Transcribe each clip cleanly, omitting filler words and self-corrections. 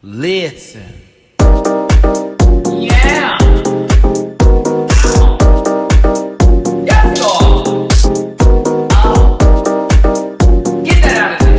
Listen. Yeah. Yes, Lord. Oh. Get that out of there.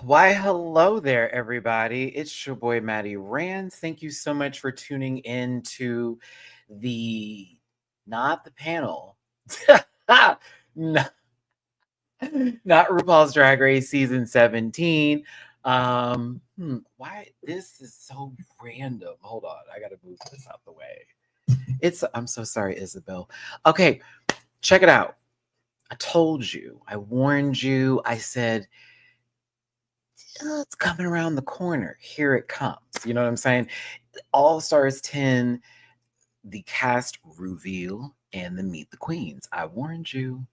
Why, hello there, everybody. It's your boy, Matty-Rants. Thank you so much for tuning in to not the panel, not RuPaul's Drag Race Season 17. Why, this is so random. Hold on, I gotta move this out the way. I'm so sorry, Isabelle. Okay, check it out. I told you, I warned you, I said, it's coming around the corner. Here it comes. You know what I'm saying? All Stars 10, the cast reveal, and the Meet the Queens. I warned you.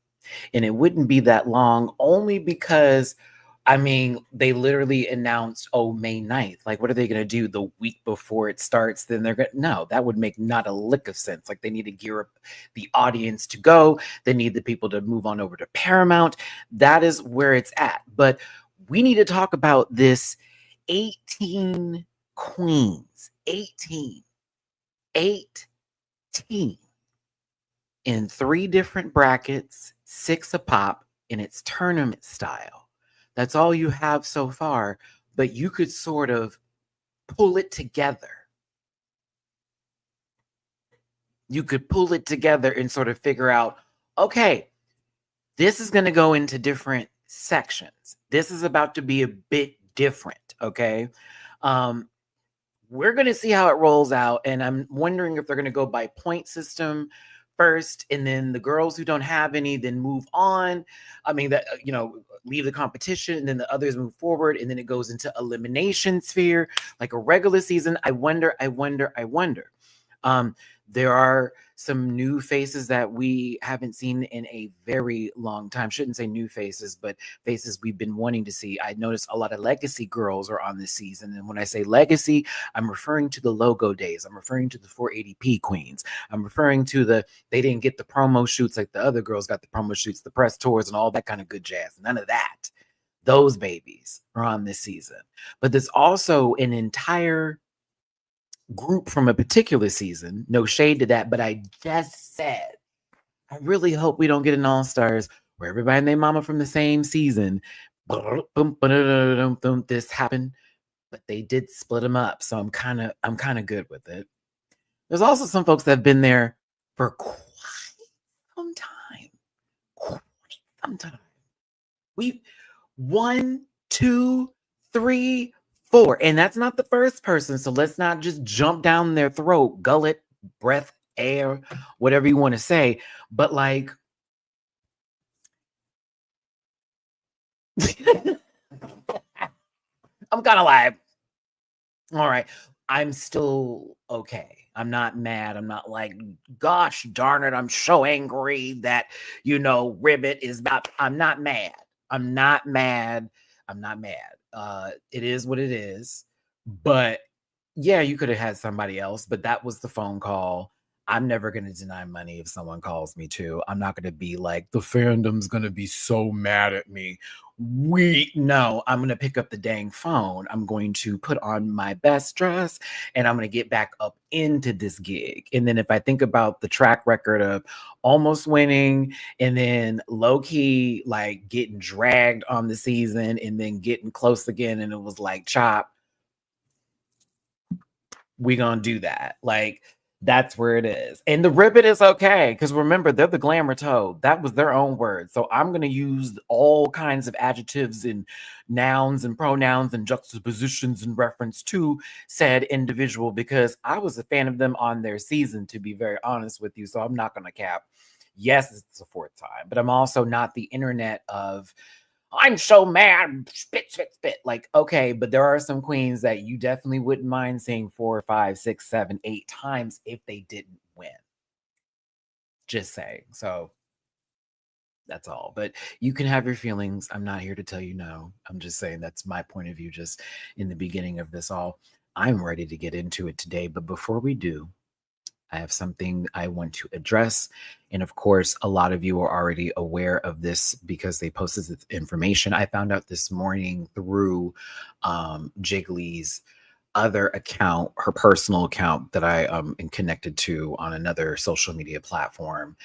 And it wouldn't be that long, only because, I mean, they literally announced, May 9th. Like, what are they going to do the week before it starts? Then they're going to, no, that would make not a lick of sense. Like, they need to gear up the audience to go. They need the people to move on over to Paramount. That is where it's at. But we need to talk about this 18 queens, 18 in 3 different brackets, 6 a pop, and it's tournament style. That's all you have so far, but you could sort of pull it together. You could pull it together and sort of figure out, okay, this is going to go into different sections. This is about to be a bit different, okay? We're going to see how it rolls out, and I'm wondering if they're going to go by point system first, and then the girls who don't have any then move on. I mean, that leave the competition, and then the others move forward, and then it goes into elimination sphere like a regular season. I wonder. There are some new faces that we haven't seen in a very long time. Shouldn't say new faces, but faces we've been wanting to see. I noticed a lot of legacy girls are on this season. And when I say legacy, I'm referring to the logo days. I'm referring to the 480p queens. I'm referring to they didn't get the promo shoots like the other girls got the promo shoots, the press tours, and all that kind of good jazz. None of that. Those babies are on this season. But there's also an entire group from a particular season. No shade to that, but I just said, I really hope we don't get an All-Stars where everybody and their mama from the same season, this happened, but they did split them up. So I'm kind of good with it. There's also some folks that have been there for quite some time. We 1, 2, 3, 4, and that's not the first person. So let's not just jump down their throat, gullet, breath, air, whatever you want to say. But like, I'm kind of like, all right, I'm still okay. I'm not mad. I'm not like, gosh darn it, I'm so angry that, Ribbit is about. I'm not mad. It is what it is. But yeah, you could have had somebody else, but that was the phone call. I'm never going to deny money if someone calls me too. I'm not going to be like, the fandom's going to be so mad at me. No, I'm going to pick up the dang phone. I'm going to put on my best dress and I'm going to get back up into this gig. And then if I think about the track record of almost winning and then low key, like getting dragged on the season and then getting close again, and it was like, chop, we gonna do that. Like, that's where it is. And the ribbon is okay, because remember, they're the glamour toad. That was their own word. So I'm going to use all kinds of adjectives and nouns and pronouns and juxtapositions in reference to said individual, because I was a fan of them on their season, to be very honest with you. So I'm not going to cap. Yes, it's the 4th time, but I'm also not the internet of, I'm so mad, spit. Like, okay, but there are some queens that you definitely wouldn't mind seeing 4, 5, 6, 7, 8 times if they didn't win. Just saying. So That's all. But you can have your feelings. I'm not here to tell you no. I'm just saying that's my point of view just in the beginning of this all. I'm ready to get into it today. But before we do, I have something I want to address. And of course, a lot of you are already aware of this because they posted this information. I found out this morning through Jiggly's other account, her personal account that I am connected to on another social media platform.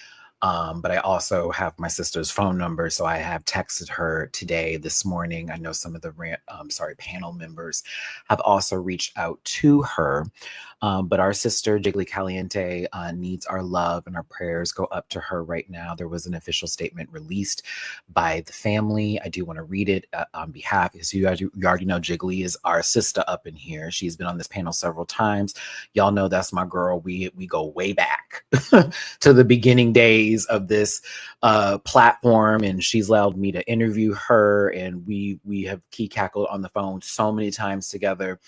But I also have my sister's phone number, so I have texted her today, this morning. I know some of the panel members have also reached out to her. But our sister, Jiggly Caliente, needs our love and our prayers go up to her right now. There was an official statement released by the family. I do want to read it on behalf, because you already know Jiggly is our sister up in here. She's been on this panel several times. Y'all know that's my girl. We go way back to the beginning days of this platform, and she's allowed me to interview her, and we have key cackled on the phone so many times together.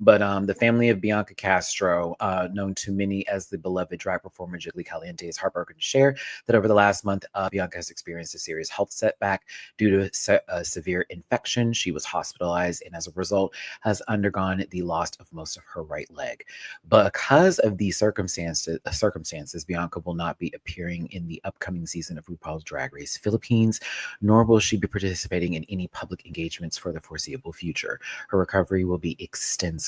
But the family of Bianca Castro, known to many as the beloved drag performer Jiggly Caliente, is heartbroken to share that over the last month, Bianca has experienced a serious health setback due to a severe infection. She was hospitalized and as a result has undergone the loss of most of her right leg. Because of these circumstances, Bianca will not be appearing in the upcoming season of RuPaul's Drag Race Philippines, nor will she be participating in any public engagements for the foreseeable future. Her recovery will be extensive.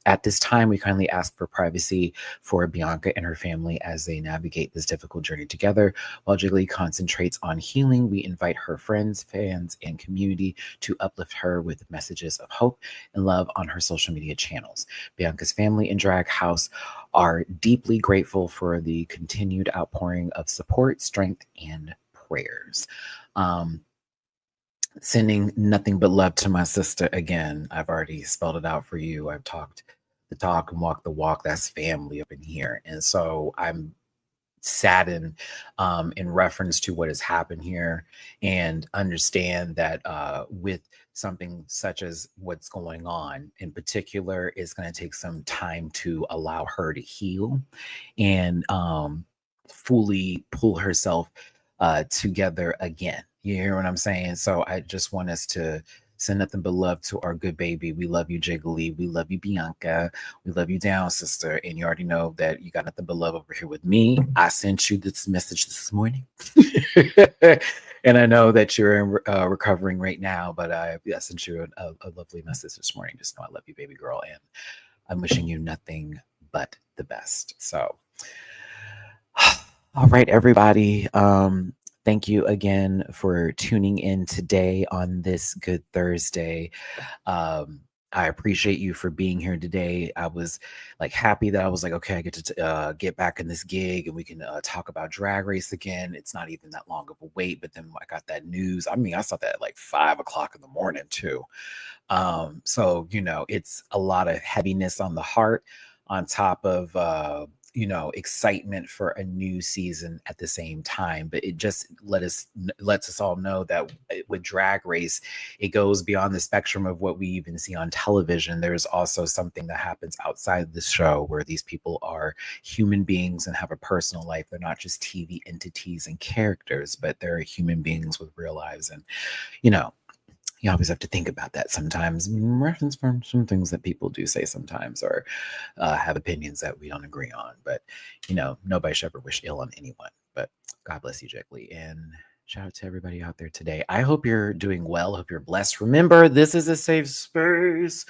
At this time, we kindly ask for privacy for Bianca and her family as they navigate this difficult journey together. While Jiggly concentrates on healing, we invite her friends, fans, and community to uplift her with messages of hope and love on her social media channels. Bianca's family and Drag House are deeply grateful for the continued outpouring of support, strength, and prayers. Sending nothing but love to my sister again. I've already spelled it out for you. I've talked the talk and walked the walk. That's family up in here. And so I'm saddened in reference to what has happened here, and understand that with something such as what's going on in particular, it's going to take some time to allow her to heal and fully pull herself together again. You hear what I'm saying? So I just want us to send nothing but love to our good baby. We love you, Jiggly. We love you, Bianca. We love you down, sister. And you already know that you got nothing but love over here with me. I sent you this message this morning. And I know that you're recovering right now, but I sent you a lovely message this morning. Just know I love you, baby girl. And I'm wishing you nothing but the best. So, all right, everybody. Thank you again for tuning in today on this Good Thursday. I appreciate you for being here today. I was like happy that I was like, okay, I get to get back in this gig and we can talk about Drag Race again. It's not even that long of a wait, but then I got that news. I mean, I saw that at like 5 o'clock in the morning too. So, it's a lot of heaviness on the heart on top of, excitement for a new season at the same time. But it just lets us all know that with Drag Race, it goes beyond the spectrum of what we even see on television. There's also something that happens outside the show where these people are human beings and have a personal life. They're not just TV entities and characters, but they're human beings with real lives. And, you always have to think about that sometimes. Reference from some things that people do say sometimes, or have opinions that we don't agree on. But, nobody should ever wish ill on anyone. But God bless you, Jiggly. And shout out to everybody out there today. I hope you're doing well. I hope you're blessed. Remember, this is a safe space.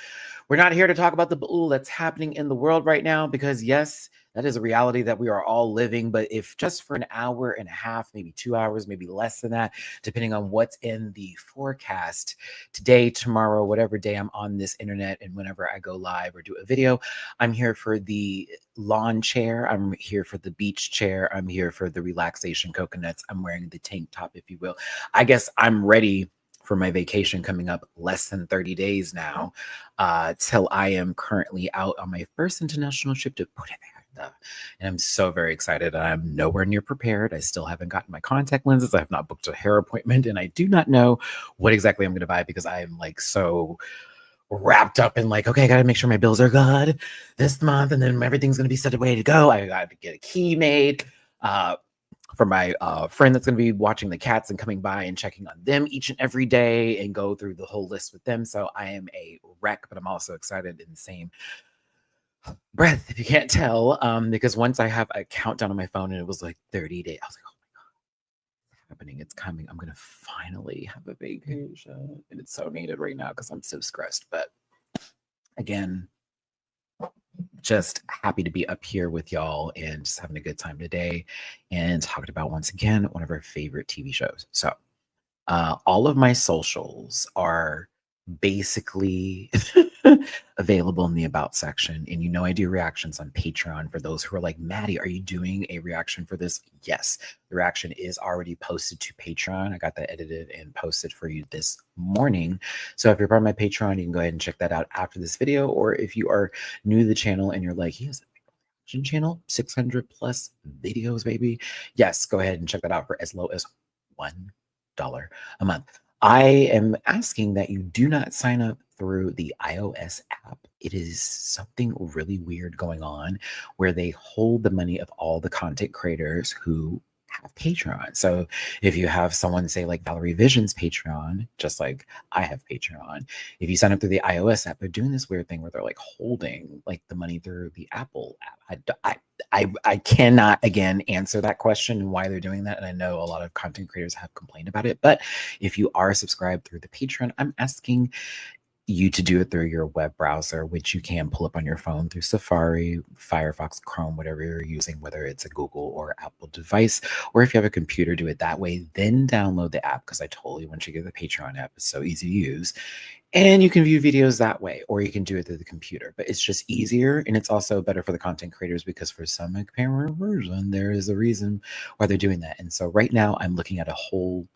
We're not here to talk about the bull that's happening in the world right now, because yes, that is a reality that we are all living. But if just for an hour and a half, maybe 2 hours, maybe less than that, depending on what's in the forecast today, tomorrow, whatever day I'm on this internet, and whenever I go live or do a video, I'm here for the lawn chair. I'm here for the beach chair. I'm here for the relaxation coconuts. I'm wearing the tank top, if you will. I guess I'm ready for my vacation coming up less than 30 days now, till I am currently out on my first international trip to Puerto Vallarta. And I'm so very excited. I'm nowhere near prepared. I still haven't gotten my contact lenses. I have not booked a hair appointment, and I do not know what exactly I'm going to buy, because I am like so wrapped up in like, okay, I got to make sure my bills are good this month, and then everything's going to be set away to go. I got to get a key made. for my friend that's going to be watching the cats and coming by and checking on them each and every day and go through the whole list with them. So I am a wreck, but I'm also excited in the same breath, if you can't tell, because once I have a countdown on my phone and it was like 30 days, I was like, oh my God, it's happening. It's coming. I'm going to finally have a vacation. And it's so needed right now because I'm so stressed. But again, just happy to be up here with y'all and just having a good time today and talking about, once again, one of our favorite TV shows. So all of my socials are basically available in the about section. And you know, I do reactions on Patreon for those who are like, Maddie, are you doing a reaction for this? Yes, the reaction is already posted to Patreon. I got that edited and posted for you this morning. So if you're part of my Patreon, you can go ahead and check that out after this video. Or if you are new to the channel and you're like, he has a reaction channel, 600 plus videos, baby. Yes, go ahead and check that out for as low as $1 a month. I am asking that you do not sign up through the iOS app. It is something really weird going on where they hold the money of all the content creators who have Patreon. So if you have someone, say like Valerie Vision's Patreon, just like I have Patreon, if you sign up through the iOS app, they're doing this weird thing where they're like holding like the money through the Apple app. I cannot again answer that question and why they're doing that. And I know a lot of content creators have complained about it, but if you are subscribed through the Patreon, I'm asking you to do it through your web browser, which you can pull up on your phone through Safari, Firefox, Chrome, whatever you're using, whether it's a Google or Apple device, or if you have a computer, do it that way. Then download the app, because I totally want you to get the Patreon app. It's so easy to use. And you can view videos that way, or you can do it through the computer. But it's just easier, and it's also better for the content creators because for some apparent version, there is a reason why they're doing that. And so right now I'm looking at a whole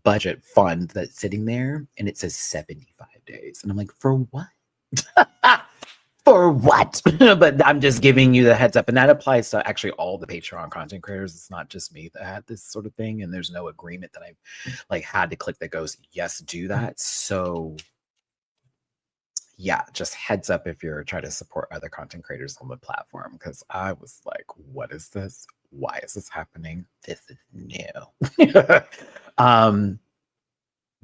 budget fund that's sitting there and it says 75 days. And I'm like, for what? For what? But I'm just giving you the heads up. And that applies to actually all the Patreon content creators. It's not just me that had this sort of thing. And there's no agreement that I like had to click that goes, yes, do that. So yeah, just heads up if you're trying to support other content creators on the platform. Because I was like, what is this? Why is this happening? This is new.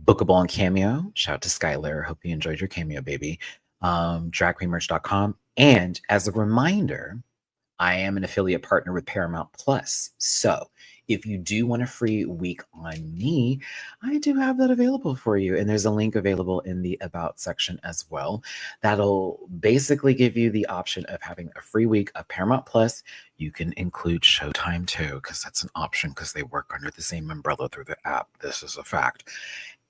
Bookable on Cameo. Shout out to Skylar. Hope you enjoyed your Cameo, baby. Dragqueenmerch.com. And as a reminder, I am an affiliate partner with Paramount Plus. So if you do want a free week on me, I do have that available for you. And there's a link available in the About section as well. That'll basically give you the option of having a free week of Paramount Plus. You can include Showtime too, because that's an option because they work under the same umbrella through the app. This is a fact.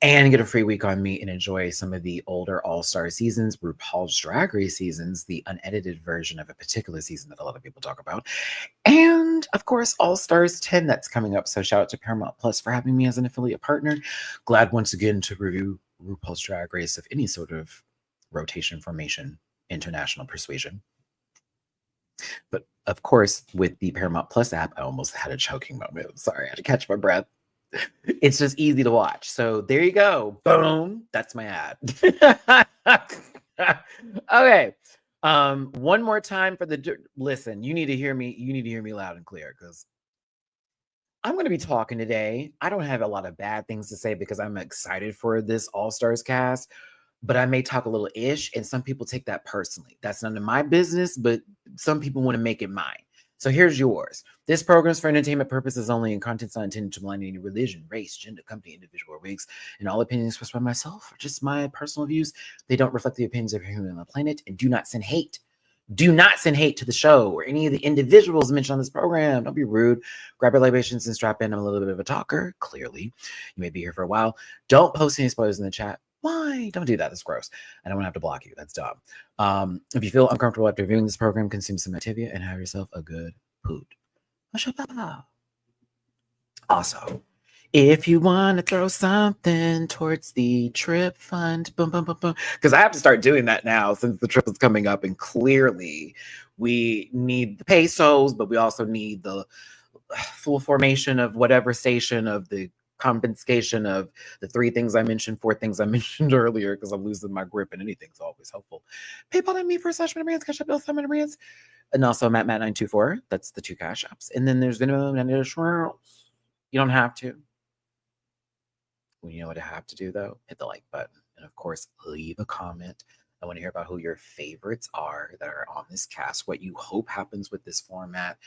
And get a free week on me and enjoy some of the older All-Star seasons, RuPaul's Drag Race seasons, the unedited version of a particular season that a lot of people talk about. And of course, All-Stars 10 that's coming up. So shout out to Paramount Plus for having me as an affiliate partner. Glad once again to review RuPaul's Drag Race of any sort of rotation, formation, international persuasion. But of course, with the Paramount Plus app, I almost had a choking moment. Sorry, I had to catch my breath. It's just easy to watch. So there you go. Boom. That's my ad. Okay. One more time for the listen. You need to hear me. You need to hear me loud and clear because I'm going to be talking today. I don't have a lot of bad things to say because I'm excited for this All-Stars cast, but I may talk a little ish, and some people take that personally. That's none of my business, but some people want to make it mine. So here's yours. This program is for entertainment purposes only, and content's not intended to blind any religion, race, gender, company, individual, or wigs. And all opinions expressed by myself are just my personal views. They don't reflect the opinions of every human on the planet, and do not send hate. Do not send hate to the show or any of the individuals mentioned on this program. Don't be rude. Grab your libations and strap in. I'm a little bit of a talker, clearly. You may be here for a while. Don't post any spoilers in the chat. Why? Don't do that. That's gross. I don't want to have to block you. That's dumb. If you feel uncomfortable after viewing this program, consume some Activia and have yourself a good poot. Also, if you want to throw something towards the trip fund, boom, boom, boom, boom, because I have to start doing that now since the trip is coming up, and clearly we need the pesos, but we also need the full formation of whatever station of the compensation of the 3 things I mentioned, 4 things I mentioned earlier, because I'm losing my grip and anything's always helpful. PayPal and me for /MattyRants, Cash App, Bill, MattyRants. And also Matt924. That's the 2 cash apps. And then there's Venmo and additional. You don't have to. Well, you know what I have to do though? Hit the like button. And of course, leave a comment. I want to hear about who your favorites are that are on this cast, what you hope happens with this format.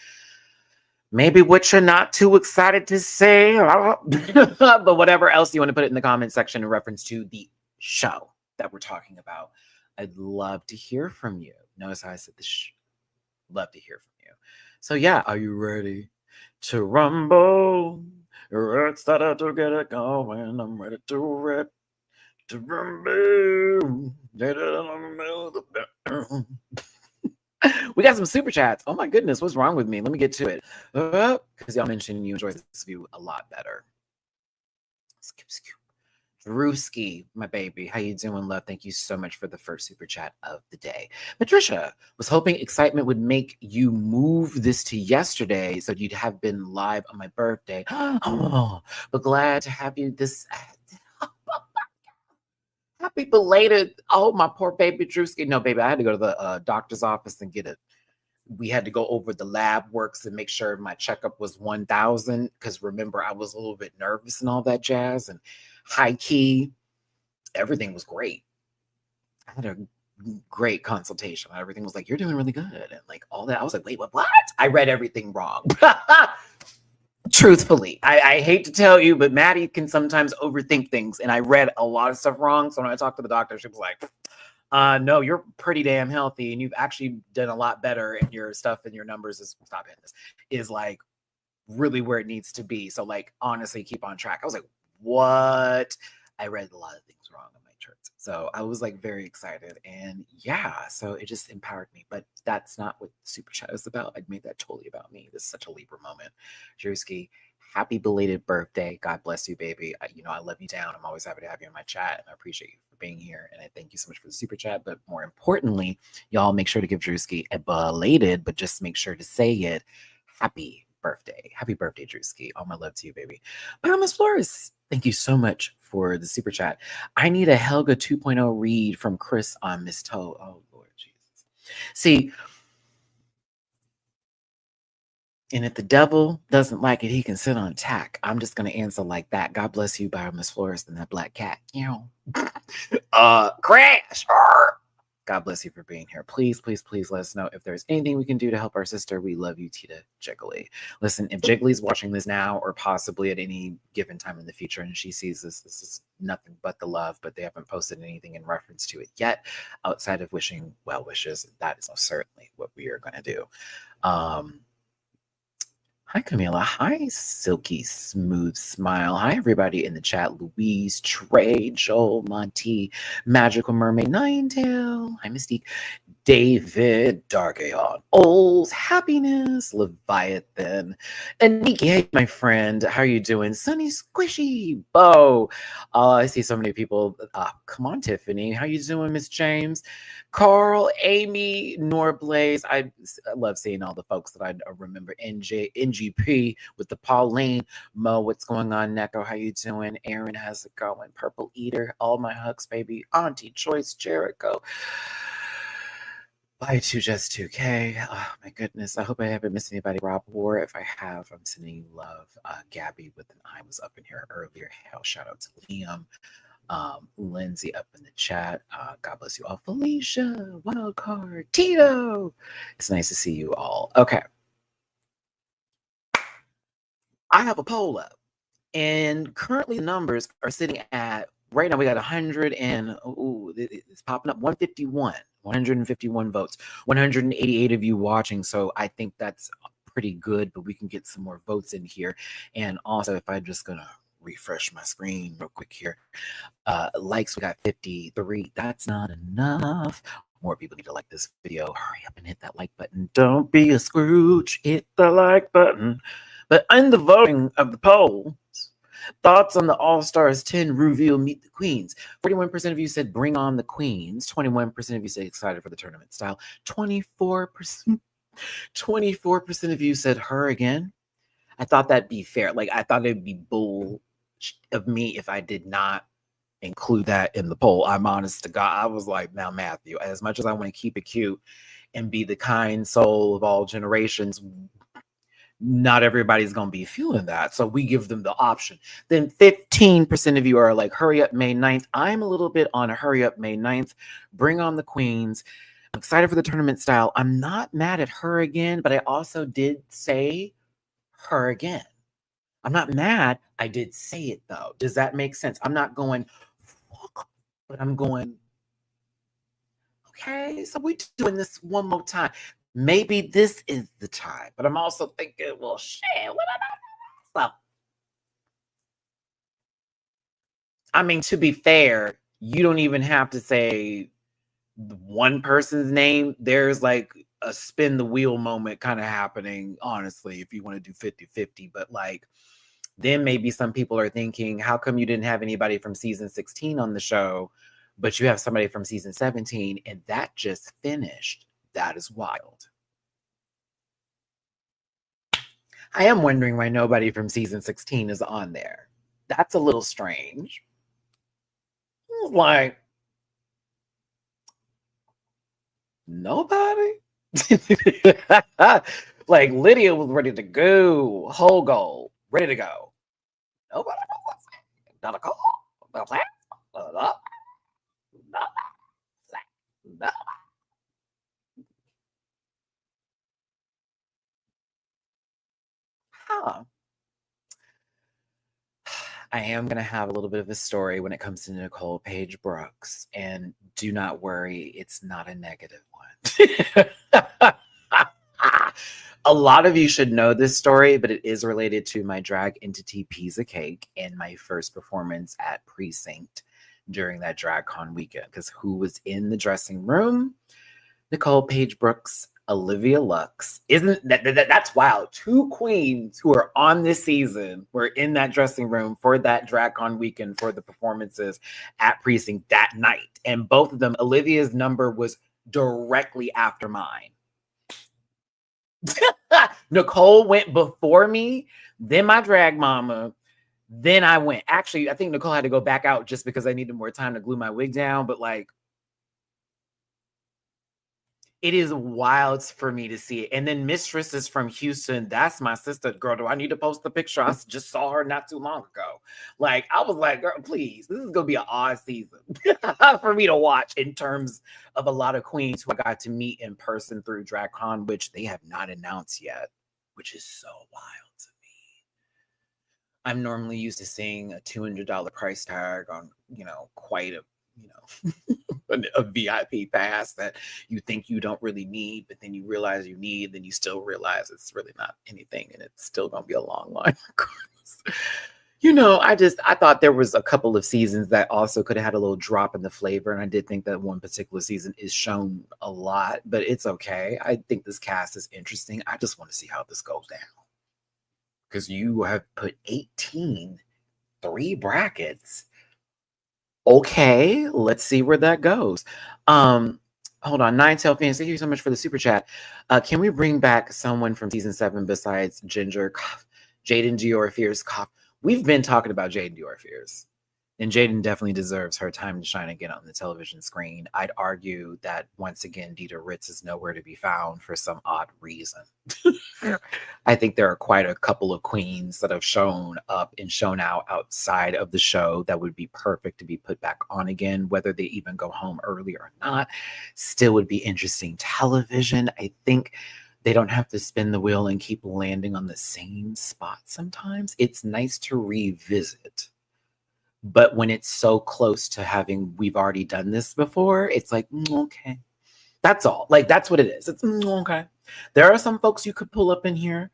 Maybe what you're not too excited to say, but whatever else you want to put it in the comment section in reference to the show that we're talking about. I'd love to hear from you. Notice how I said this. Love to hear from you. So yeah, are you ready to rumble? Excited to get it going. I'm ready to rip. To rumble. We got some super chats. Oh my goodness, what's wrong with me? Let me get to it. Because y'all mentioned you enjoy this view a lot better. Skip. Drewski, my baby. How you doing, love? Thank you so much for the first super chat of the day. Patricia was hoping excitement would make you move this to yesterday so you'd have been live on my birthday. Oh, but glad to have you this. Happy belated. Oh, my poor baby Drewski. No, baby, I had to go to the doctor's office and get it. We had to go over the lab works and make sure my checkup was 1,000. Because remember, I was a little bit nervous and all that jazz. And high key, everything was great. I had a great consultation. Everything was like, you're doing really good. And like all that. I was like, wait, what? I read everything wrong. Truthfully, I hate to tell you, but Maddie can sometimes overthink things. And I read a lot of stuff wrong. So when I talked to the doctor, she was like, no, you're pretty damn healthy. And you've actually done a lot better. And your stuff and your numbers is like really where it needs to be. So like, honestly, keep on track. I was like, what? I read a lot of things wrong on my charts. So I was like very excited. And yeah, so it just empowered me. But that's not what Super Chat is about. I made that totally about me. This is such a Libra moment. Drewski, happy belated birthday. God bless you, baby. I love you down. I'm always happy to have you in my chat. And I appreciate you for being here. And I thank you so much for the Super Chat. But more importantly, y'all make sure to give Drewski a belated, but just make sure to say it. Happy birthday. Happy birthday, Drewski. All my love to you, baby. Miss Flores, thank you so much for the super chat. I need a Helga 2.0 read from Chris on Miss Toe. Oh, Lord Jesus. See, and if the devil doesn't like it, he can sit on tack. I'm just going to answer like that. God bless you, by Miss Flores and that black cat. Crash. God bless you for being here. Please, please, please let us know if there's anything we can do to help our sister. We love you, Tita Jiggly. Listen, if Jiggly's watching this now or possibly at any given time in the future and she sees this is nothing but the love, but they haven't posted anything in reference to it yet outside of wishing well wishes. That is certainly what we are going to do. Hi, Camila. Hi, Silky Smooth Smile. Hi, everybody in the chat. Louise, Trey, Joel, Monty, Magical Mermaid, Ninetail. Hi, Mystique. David, Dark Aeon, Old, Happiness, Leviathan, and Nikki. Hey, my friend. How are you doing? Sunny Squishy, Bo. I see so many people. Come on, Tiffany. How you doing, Miss James? Carl, Amy, Norblaze. I love seeing all the folks that I remember. NGP with the Pauline. Mo, what's going on? Neko, how you doing? Aaron, how's it going? Purple Eater, all my hugs, baby. Auntie Choice, Jericho. Bye to Just 2K. Oh my goodness. I hope I haven't missed anybody. Rob War. If I have, I'm sending you love. Gabby with an I was up in here earlier. Hell, shout out to Liam. Lindsay up in the chat. God bless you all. Felicia, Wildcard, Tito. It's nice to see you all. Okay. I have a poll up. And currently the numbers are sitting at, right now we got 100 and, it's popping up, 151 votes, 188 of you watching. So I think that's pretty good, but we can get some more votes in here. And also, if I'm just going to refresh my screen real quick here, likes, we got 53. That's not enough. More people need to like this video. Hurry up and hit that like button. Don't be a Scrooge. Hit the like button. But in the voting of the polls, thoughts on the All-Stars 10 Ruveal Meet the Queens. 41% of you said bring on the Queens. 21% of you said excited for the tournament style. 24% of you said her again. I thought that'd be fair. Like, I thought it'd be bull of me if I did not include that in the poll. I'm honest to God. I was like, now, Matthew, as much as I want to keep it cute and be the kind soul of all generations, not everybody's going to be feeling that. So we give them the option. Then 15% of you are like, hurry up May 9th. I'm a little bit on a hurry up May 9th. Bring on the queens. I'm excited for the tournament style. I'm not mad at her again, but I also did say her again. I'm not mad. I did say it though. Does that make sense? I'm not going, fuck, but I'm going, okay, so we're doing this one more time. Maybe this is the time, but I'm also thinking, well, shit, what about stuff? I mean, to be fair, you don't even have to say one person's name. There's like a spin the wheel moment kind of happening, honestly, if you want to do 50-50. But like, then maybe some people are thinking, how come you didn't have anybody from season 16 on the show, but you have somebody from season 17 and that just finished? That is wild. I am wondering why nobody from season 16 is on there. That's a little strange. It's like, nobody? Like Lydia was ready to go, whole goal, ready to go. Nobody knows. Not a call. No plan. No. Huh. I am going to have a little bit of a story when it comes to Nicole Paige Brooks, and do not worry, it's not a negative one. A lot of you should know this story, but it is related to my drag entity Pizza Cake and my first performance at Precinct during that DragCon weekend. Because who was in the dressing room? Nicole Paige Brooks, Olivia Lux. Isn't that's wild? Two queens who are on this season were in that dressing room for that DragCon weekend for the performances at Precinct that night. And both of them, Olivia's number was directly after mine. Nicole went before me, then my drag mama, then I went. Actually, I think Nicole had to go back out just because I needed more time to glue my wig down. But like, it is wild for me to see it. And then Mistress is from Houston. That's my sister. Girl, do I need to post the picture? I just saw her not too long ago. Like, I was like, girl, please, this is going to be an odd season for me to watch in terms of a lot of queens who I got to meet in person through DragCon, which they have not announced yet, which is so wild to me. I'm normally used to seeing a $200 price tag on, quite a, a VIP pass that you think you don't really need, but then you realize you need, then you still realize it's really not anything, and it's still gonna be a long line. I thought there was a couple of seasons that also could have had a little drop in the flavor, and I did think that one particular season is shown a lot, but it's okay. I think this cast is interesting. I just want to see how this goes down, because you have put 3 brackets. Okay, let's see where that goes. Hold on, Nine Tail fans, thank you so much for the super chat. Can we bring back someone from season 7 besides Ginger, Jaden Dior Fierce? We've been talking about Jaden Dior Fierce, and Jaden definitely deserves her time to shine again on the television screen. I'd argue that once again, Dita Ritz is nowhere to be found for some odd reason. I think there are quite a couple of queens that have shown up and shown out outside of the show that would be perfect to be put back on again, whether they even go home early or not. Still would be interesting television. I think they don't have to spin the wheel and keep landing on the same spot sometimes. It's nice to revisit. But when it's so close to we've already done this before, it's like, okay. That's all. Like, that's what it is. It's okay. There are some folks you could pull up in here.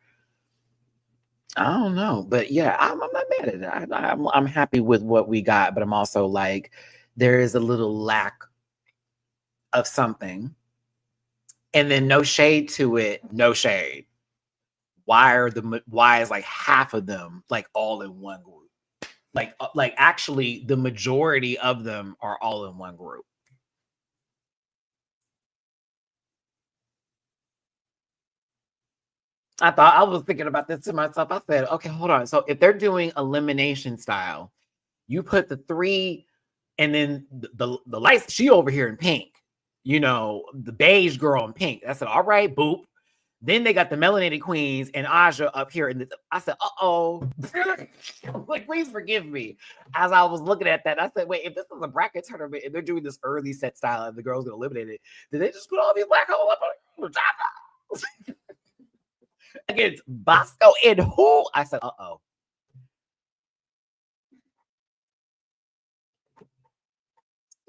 I don't know. But yeah, I'm not mad at it. I'm happy with what we got, but I'm also like, there is a little lack of something. And then no shade to it. No shade. Why is like half of them like all in one group? Like actually the majority of them are all in one group. I was thinking about this to myself. I said, okay, hold on. So if they're doing elimination style, you put the 3 and then the lights, she over here in pink, the beige girl in pink. I said, all right, boop. Then they got the melanated queens and Aja up here. And I said, uh-oh. Like, please forgive me. As I was looking at that, I said, wait, if this is a bracket tournament and they're doing this early set style and the girls get eliminated, did they just put all these black holes up on the top? Against Bosco and who? I said, uh-oh.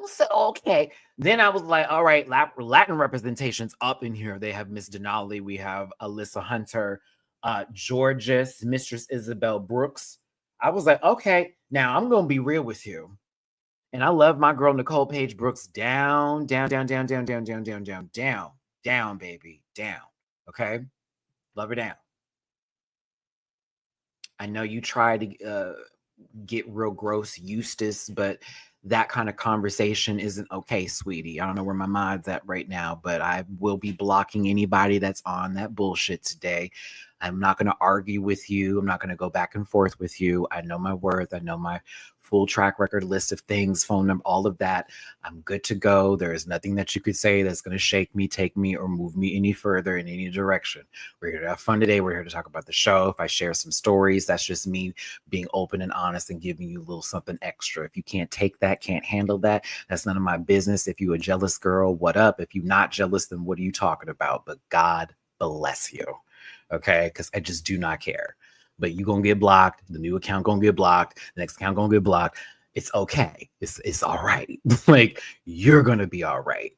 I said, okay. Then I was like, all right, Latin representation's up in here. They have Miss Denali. We have Alyssa Hunter, Georges, Mistress Isabelle Brooks. I was like, okay, now I'm going to be real with you. And I love my girl, Nicole Paige Brooks, down, down, down, down, down, down, down, down, down, down, down, baby, down. Okay? Love her down. I know you try to get real gross Eustace, but that kind of conversation isn't okay, sweetie. I don't know where my mind's at right now, but I will be blocking anybody that's on that bullshit today. I'm not going to argue with you. I'm not going to go back and forth with you. I know my worth. I know my full track record list of things, phone number, all of that. I'm good to go. There is nothing that you could say that's going to shake me, take me, or move me any further in any direction. We're here to have fun today. We're here to talk about the show. If I share some stories, that's just me being open and honest and giving you a little something extra. If you can't take that, can't handle that, that's none of my business. If you a jealous girl, what up? If you're not jealous, then what are you talking about? But God bless you. Okay? Because I just do not care. But you gonna get blocked. The new account gonna get blocked. The next account gonna get blocked. It's okay. It's all right. Like, you're gonna be all right.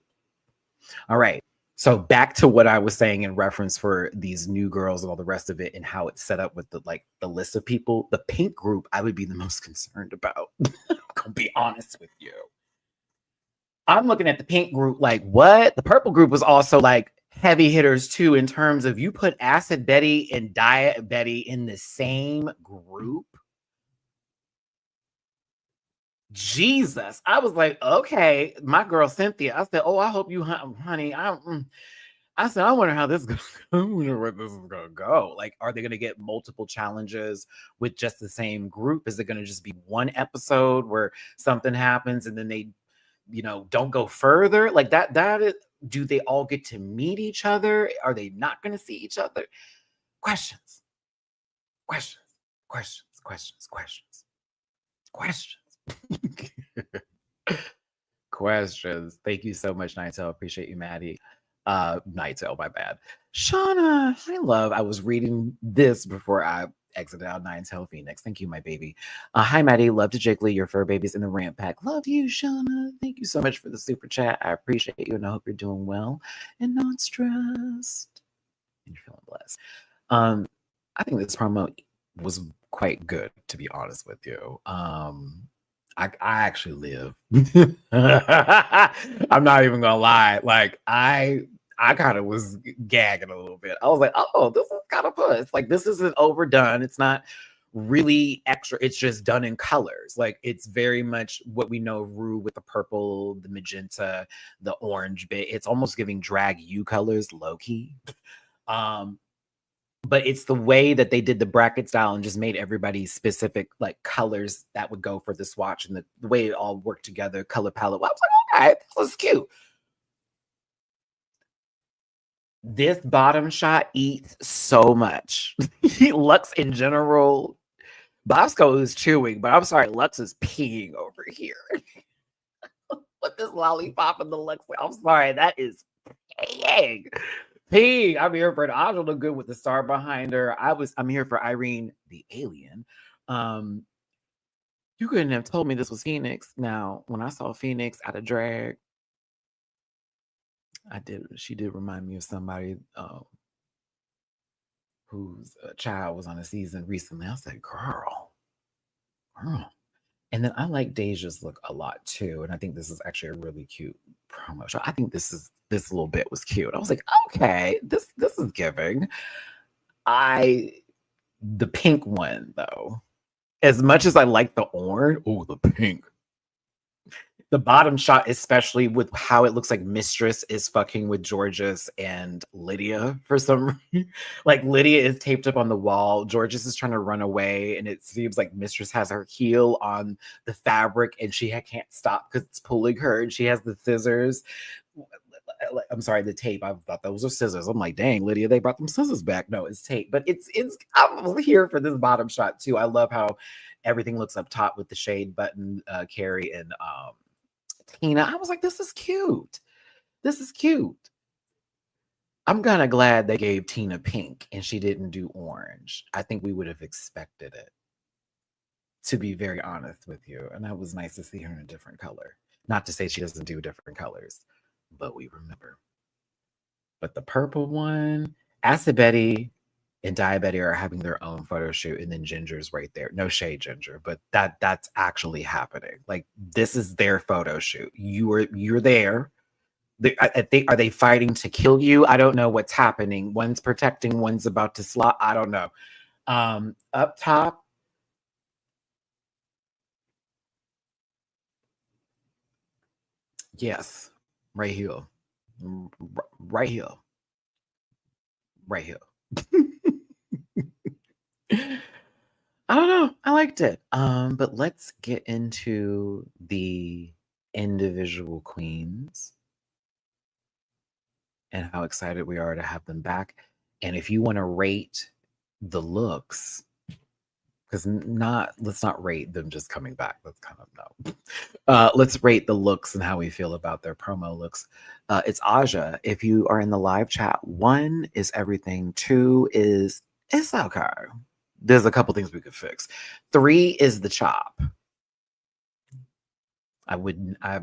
All right. So back to what I was saying in reference for these new girls and all the rest of it and how it's set up with the list of people. The pink group, I would be the most concerned about. I'm gonna be honest with you. I'm looking at the pink group like, what? The purple group was also like heavy hitters too, in terms of you put Acid Betty and Diabeti in the same group. Jesus. I was like, okay, my girl Cynthia. I said, oh, I hope you, honey. I said, I wonder how this is gonna go. Like, are they gonna get multiple challenges with just the same group? Is it gonna just be one episode where something happens and then they, don't go further? Like that is, do they all get to meet each other? Are they not gonna see each other? Questions. Questions. Thank you so much, Nightel. Appreciate you, Maddie. Nightel, my bad. Shauna, hi, love. I was reading this before I exited out. Nightel Phoenix. Thank you, my baby. Hi, Maddie. Love to Jiggly. Your fur babies in the Rant Pack. Love you, Shauna. Thank you so much for the super chat. I appreciate you, and I hope you're doing well and not stressed. And you're feeling blessed. I think this promo was quite good, to be honest with you. I actually live. I'm not even gonna lie. Like I kind of was gagging a little bit. I was like, oh, this is kind of puss. Like, this isn't overdone. It's not really extra. It's just done in colors. Like, it's very much what we know of Rue with the purple, the magenta, the orange bit. It's almost giving drag U colors, low key. But it's the way that they did the bracket style and just made everybody specific like colors that would go for the swatch, and the way it all worked together, color palette. Well, I was like, all right, this was cute. This bottom shot eats so much. Lux in general, Bosco is chewing, but I'm sorry, Lux is peeing over here. With this lollipop and the Lux, I'm sorry, that is peeing. I'm here for it. Aja look good with the star behind her. I'm here for Irene the alien. You couldn't have told me this was Phoenix. Now, when I saw Phoenix out of drag, she did remind me of somebody whose child was on a season recently. I said, girl. And then I like Deja's look a lot too. And I think this is actually a really cute promo show. I think this little bit was cute. I was like, okay, this is giving. The pink one though, as much as I like the orange, the pink. The bottom shot, especially with how it looks like Mistress is fucking with Georges and Lydia for some reason. Like Lydia is taped up on the wall. Georges is trying to run away, and it seems like Mistress has her heel on the fabric and she can't stop because it's pulling her, and she has the scissors. I'm sorry, the tape. I thought those were scissors. I'm like, dang, Lydia, they brought them scissors back. No, it's tape. But it's I'm here for this bottom shot too. I love how everything looks up top with the shade button, Carrie and Tina. I was like, this is cute. This is cute. I'm kind of glad they gave Tina pink and she didn't do orange. I think we would have expected it, to be very honest with you. And that was nice to see her in a different color. Not to say she doesn't do different colors, but we remember. But the purple one, Diabeti and Diabeti are having their own photo shoot, and then Ginger's right there. No shade, Ginger, but that's actually happening. Like, this is their photo shoot. You're there. Are they fighting to kill you? I don't know what's happening. One's protecting, one's about to slot. I don't know. Up top, yes, right here, right here, right here. I don't know. I liked it. But let's get into the individual queens and how excited we are to have them back. And if you want to rate the looks, because let's not rate them just coming back. That's kind of no. Let's rate the looks and how we feel about their promo looks. It's Aja. If you are in the live chat, 1 is everything. 2 is it's okay. There's a couple things we could fix. 3 is the chop. I wouldn't. I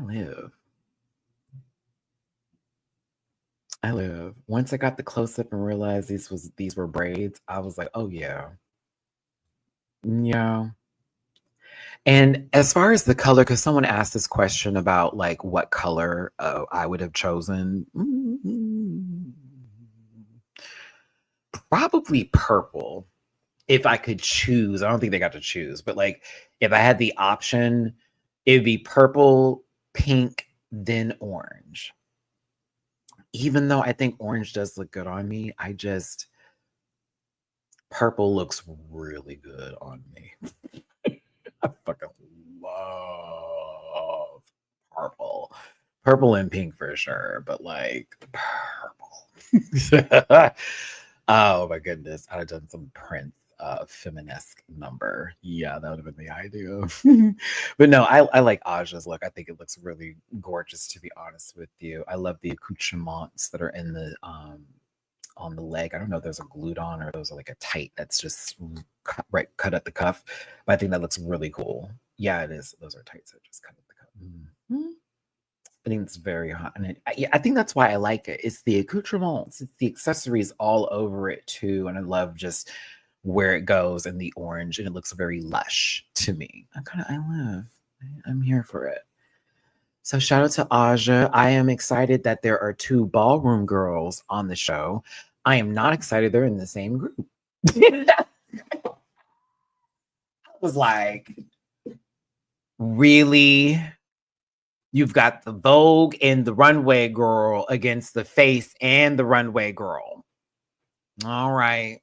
live. Once I got the close up and realized these were braids, I was like, oh yeah. Yeah. And as far as the color, because someone asked this question about like what color I would have chosen. Probably purple. If I could choose. I don't think they got to choose, but like if I had the option, it would be purple, pink, then orange. Even though I think orange does look good on me, purple looks really good on me. I fucking love purple. Purple and pink for sure, but like purple. Oh my goodness. I'd have done some Prince feminist number. Yeah, that would have been the idea. But no, I like Aja's look. I think it looks really gorgeous, to be honest with you. I love the accoutrements that are in the on the leg. I don't know if those are glued on or those are like a tight that's just cut at the cuff. But I think that looks really cool. Yeah, it is. Those are tights that just cut at the cuff. Mm-hmm. I think it's very hot. And I think that's why I like it. It's the accoutrements, it's the accessories all over it too. And I love just where it goes in the orange, and it looks very lush to me. I'm here for it. So shout out to Aja. I am excited that there are 2 ballroom girls on the show. I am not excited they're in the same group. I was like, really? You've got the Vogue and the Runway girl against the Face and the Runway girl. All right.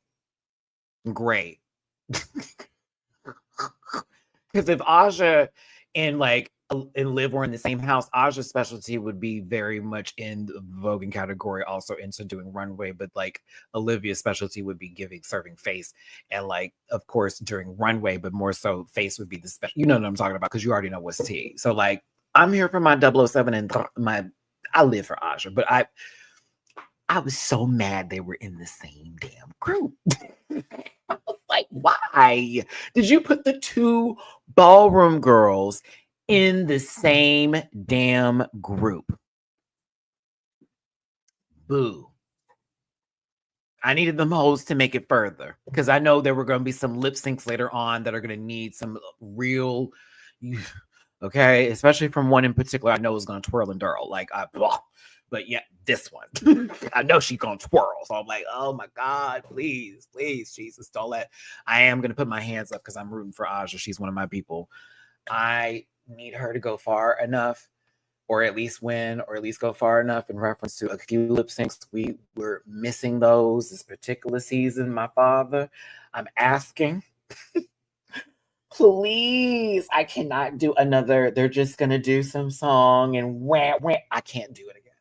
Great. Because if Aja and Liv were in the same house, Aja's specialty would be very much in the Vogue category, also into doing runway. But like Olivia's specialty would be serving Face, and like of course during runway, but more so Face would be the special. You know what I'm talking about because you already know what's tea. So like I'm here for my 007 and I live for Aja, but I was so mad they were in the same damn group. I was like, why did you put the 2 ballroom girls in the same damn group? Boo. I needed them hoes to make it further because I know there were going to be some lip syncs later on that are going to need some real, okay, especially from one in particular I know is going to twirl and dirl. Like, But yeah, this one, I know she's gonna twirl. So I'm like, oh my God, please, please, Jesus, don't let. I am gonna put my hands up because I'm rooting for Aja. She's one of my people. I need her to go far enough, or at least win, or at least go far enough in reference to a few lip syncs. We were missing those this particular season, my father. I'm asking. Please, I cannot do another. They're just gonna do some song and wah, wah. I can't do it again.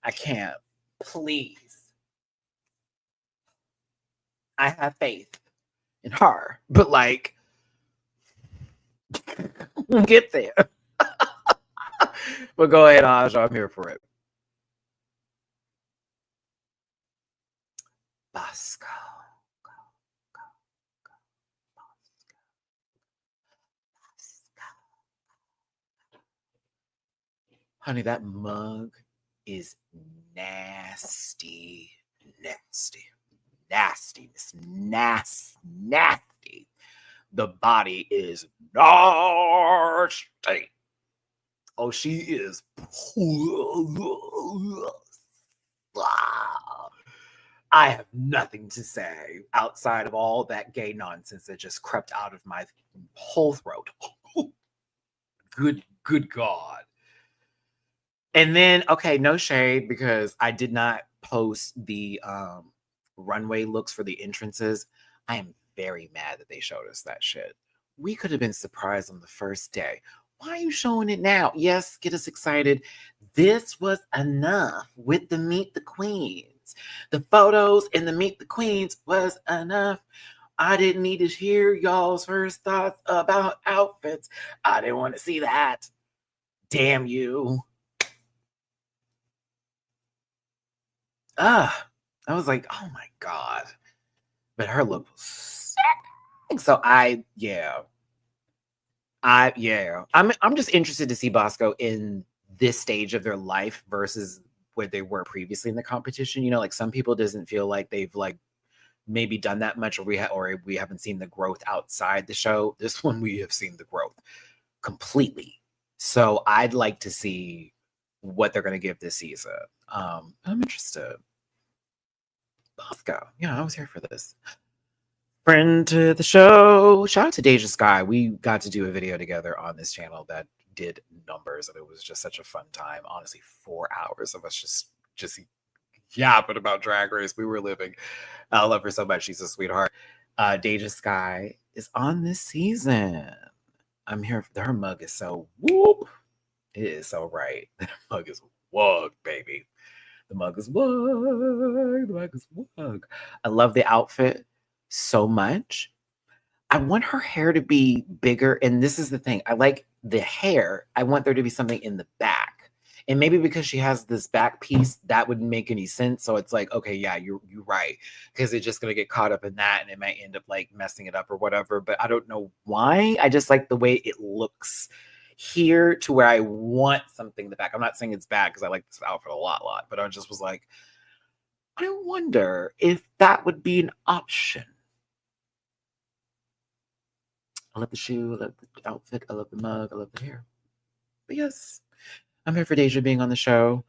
I can't. Please. I have faith in her, but like, we'll get there. But go ahead, Aja. I'm here for it. Bosco. Honey, that mug is nasty, nasty, nastiness, nasty. The body is nasty. Oh, she is. I have nothing to say outside of all that gay nonsense that just crept out of my whole throat. Good God. And then, okay, no shade because I did not post the runway looks for the entrances. I am very mad that they showed us that shit. We could have been surprised on the first day. Why are you showing it now? Yes, get us excited. This was enough with the Meet the Queens. The photos in the Meet the Queens was enough. I didn't need to hear y'all's first thoughts about outfits. I didn't want to see that. Damn you. I was like, oh my God. But her look was sick. So I'm just interested to see Bosco in this stage of their life versus where they were previously in the competition. You know, like some people doesn't feel like they've like maybe done that much, or we haven't seen the growth outside the show. This one we have seen the growth completely. So I'd like to see what they're going to give this season. I'm interested. Bosco, yeah, I was here for this. Friend to the show. Shout out to Deja Sky. We got to do a video together on this channel that did numbers, and it was just such a fun time. Honestly, 4 hours of us just yapping about Drag Race. We were living. I love her so much. She's a sweetheart. Deja Sky is on this season. I'm here. Her mug is so whoop. It is so right. Her mug is wug, baby. The mug is wug. The mug is wug. I love the outfit so much. I want her hair to be bigger. And this is the thing. I like the hair. I want there to be something in the back. And maybe because she has this back piece, that wouldn't make any sense. So it's like, okay, yeah, you're right. Because it's just going to get caught up in that and it might end up like messing it up or whatever. But I don't know why. I just like the way it looks here to where I want something in the back. I'm not saying it's bad because I like this outfit a lot. But I just was like, I wonder if that would be an option. I love the shoe. I love the outfit. I love the mug. I love the hair. But yes, I'm here for Deja being on the show.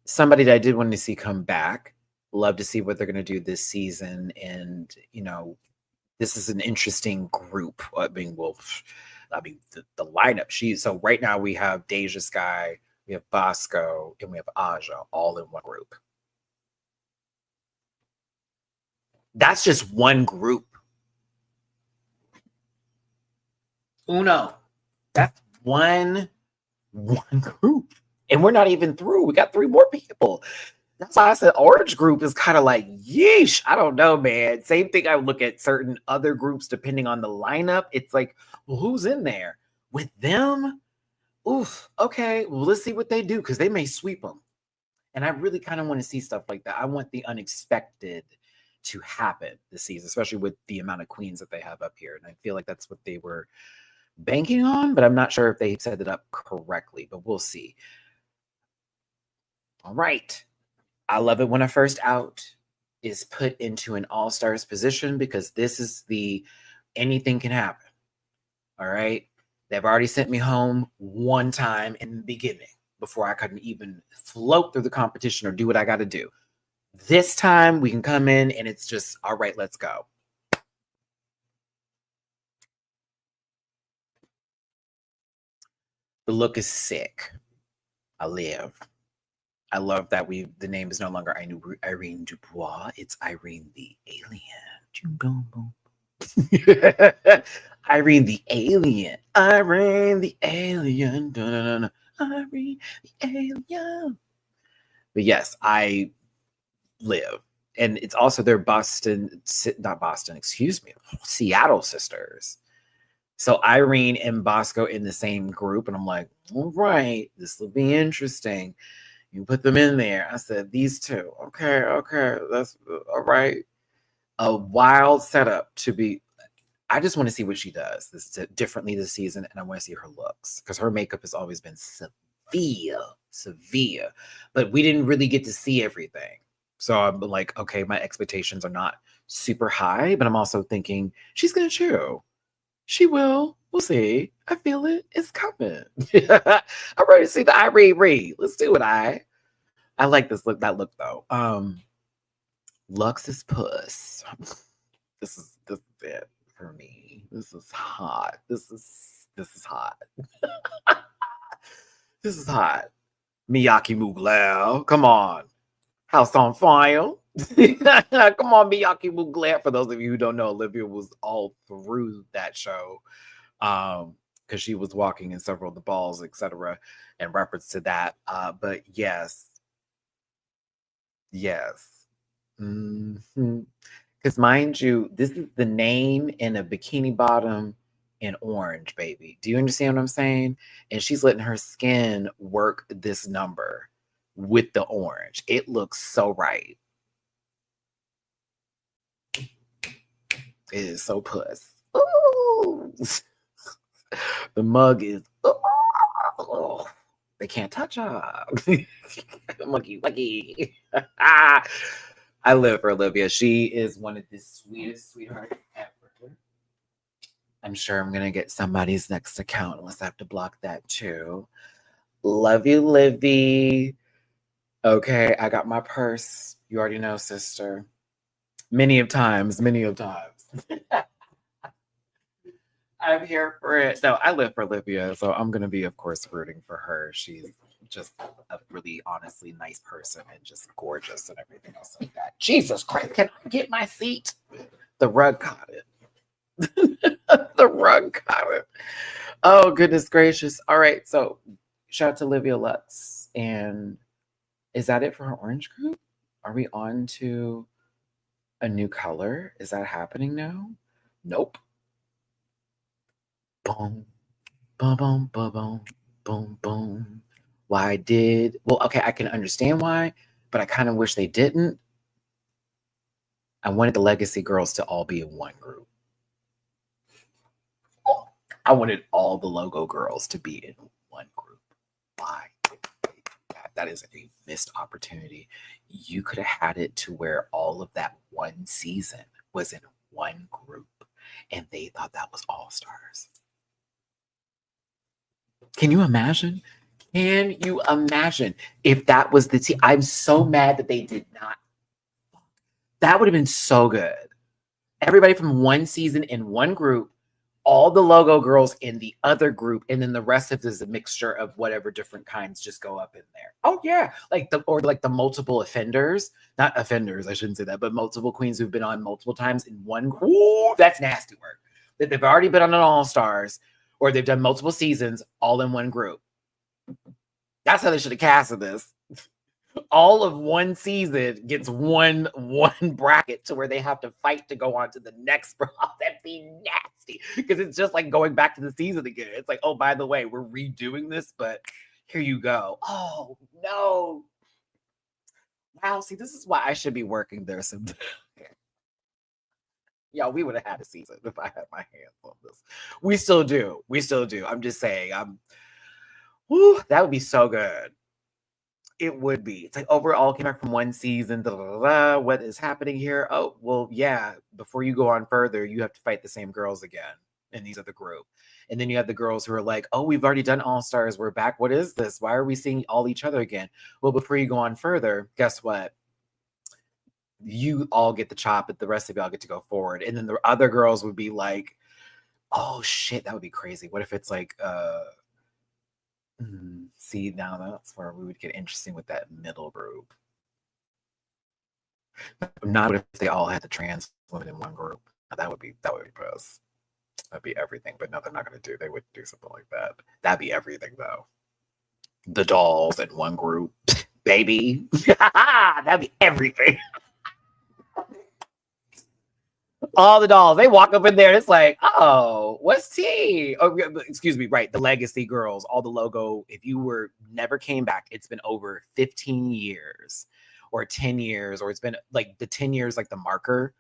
Somebody that I did want to see come back. Love to see what they're going to do this season. And, you know, this is an interesting group. The lineup. So right now we have Deja Sky, we have Bosco, and we have Aja all in one group. That's just one group. Uno. That's one group. And we're not even through. We got 3 more people. That's why I said orange group is kind of like, yeesh. I don't know, man. Same thing I would look at certain other groups depending on the lineup. It's like, well, who's in there? With them? Oof. Okay. Well, let's see what they do because they may sweep them. And I really kind of want to see stuff like that. I want the unexpected to happen this season, especially with the amount of queens that they have up here. And I feel like that's what they were banking on, but I'm not sure if they set it up correctly, but we'll see. All right. I love it when a first out is put into an all-stars position because this is anything can happen. All right. They've already sent me home one time in the beginning. before I couldn't even float through the competition or do what I got to do. This time we can come in and it's just, all right, let's go. The look is sick. I love that the name is no longer Irene Dubois. It's Irene the Alien. Irene the Alien. Irene the Alien. Dun-dun-dun-dun. Irene the Alien. But yes, I live. And it's also their Seattle sisters. So Irene and Bosco in the same group. And I'm like, all right, this will be interesting. You put them in there. I said, these two. Okay. That's all right. A wild setup to be. I just want to see what she does differently this season. And I want to see her looks because her makeup has always been severe. But we didn't really get to see everything. So I'm like, okay, my expectations are not super high. But I'm also thinking she's going to chew. She will. We'll see. I feel it. It's coming. I'm ready to see the Irene Reed. Let's do it. I like this look. That look though. Lux's puss. This is it for me. This is hot. This is hot. This is hot. Miyake Mugler. Come on. House on fire. Come on, Miyake Mugler. For those of you who don't know, Olivia was all through that show. Because she was walking in several of the balls, etc., in reference to that. But yes. Because mind you, this is the name in a bikini bottom in orange, baby. Do you understand what I'm saying? And she's letting her skin work this number with the orange. It looks so right. It is so puss. Ooh. The mug is, oh, they can't touch her. Monkey. I live for Olivia. She is one of the sweetest sweethearts ever. I'm sure I'm going to get somebody's next account unless I have to block that too. Love you, Livy. Okay, I got my purse. You already know, sister. Many of times. I'm here for it. No, I live for Olivia, so I'm going to be, of course, rooting for her. She's just a really, honestly nice person and just gorgeous and everything else like that. Jesus Christ, can I get my seat? The rug caught it. The rug caught it. Oh, goodness gracious. All right, so shout out to Olivia Lutz. And is that it for her orange group? Are we on to a new color? Is that happening now? Nope. Boom, boom, boom, boom, boom, boom, boom. Why did... Well, okay, I can understand why, but I kind of wish they didn't. I wanted the Legacy girls to all be in one group. I wanted all the logo girls to be in one group. Why? That is a missed opportunity. You could have had it to where all of that one season was in one group, and they thought that was All Stars. Can you imagine? Can you imagine if that was the team? I'm so mad that they did not. That would have been so good. Everybody from one season in one group, all the logo girls in the other group, and then the rest of it is a mixture of whatever different kinds just go up in there. Oh yeah, like the multiple offenders, not offenders, I shouldn't say that, but multiple queens who've been on multiple times in one group. Ooh, that's nasty work. That they've already been on an All Stars, or they've done multiple seasons all in one group. That's how they should have casted this. All of one season gets one bracket to where they have to fight to go on to the next. That'd be nasty because it's just like going back to the season again. It's like, oh, by the way, we're redoing this, but here you go. Oh no! Wow, see, this is why I should be working there some. Yeah, we would have had a season if I had my hands on this. We still do. I'm just saying. That would be so good. It would be. It's like overall came back from one season. What is happening here? Oh, well, yeah. Before you go on further, you have to fight the same girls again. in these other group. And then you have the girls who are like, oh, we've already done All Stars. We're back. What is this? Why are we seeing all each other again? Well, before you go on further, guess what? You all get the chop, but the rest of y'all get to go forward. And then the other girls would be like, oh shit, that would be crazy. What if it's like, see, now that's where we would get interesting with that middle group. Not if they all had the trans women in one group. That would be gross. That'd be everything. But no, they're not going to do. They wouldn't do something like that. That'd be everything, though. The dolls in one group, baby. That'd be everything. All the dolls, they walk up in there and it's like, oh, what's tea? Oh, excuse me, right. The legacy girls, all the logo. If you were never came back, it's been over 15 years or 10 years, or it's been like the 10 years, like the marker.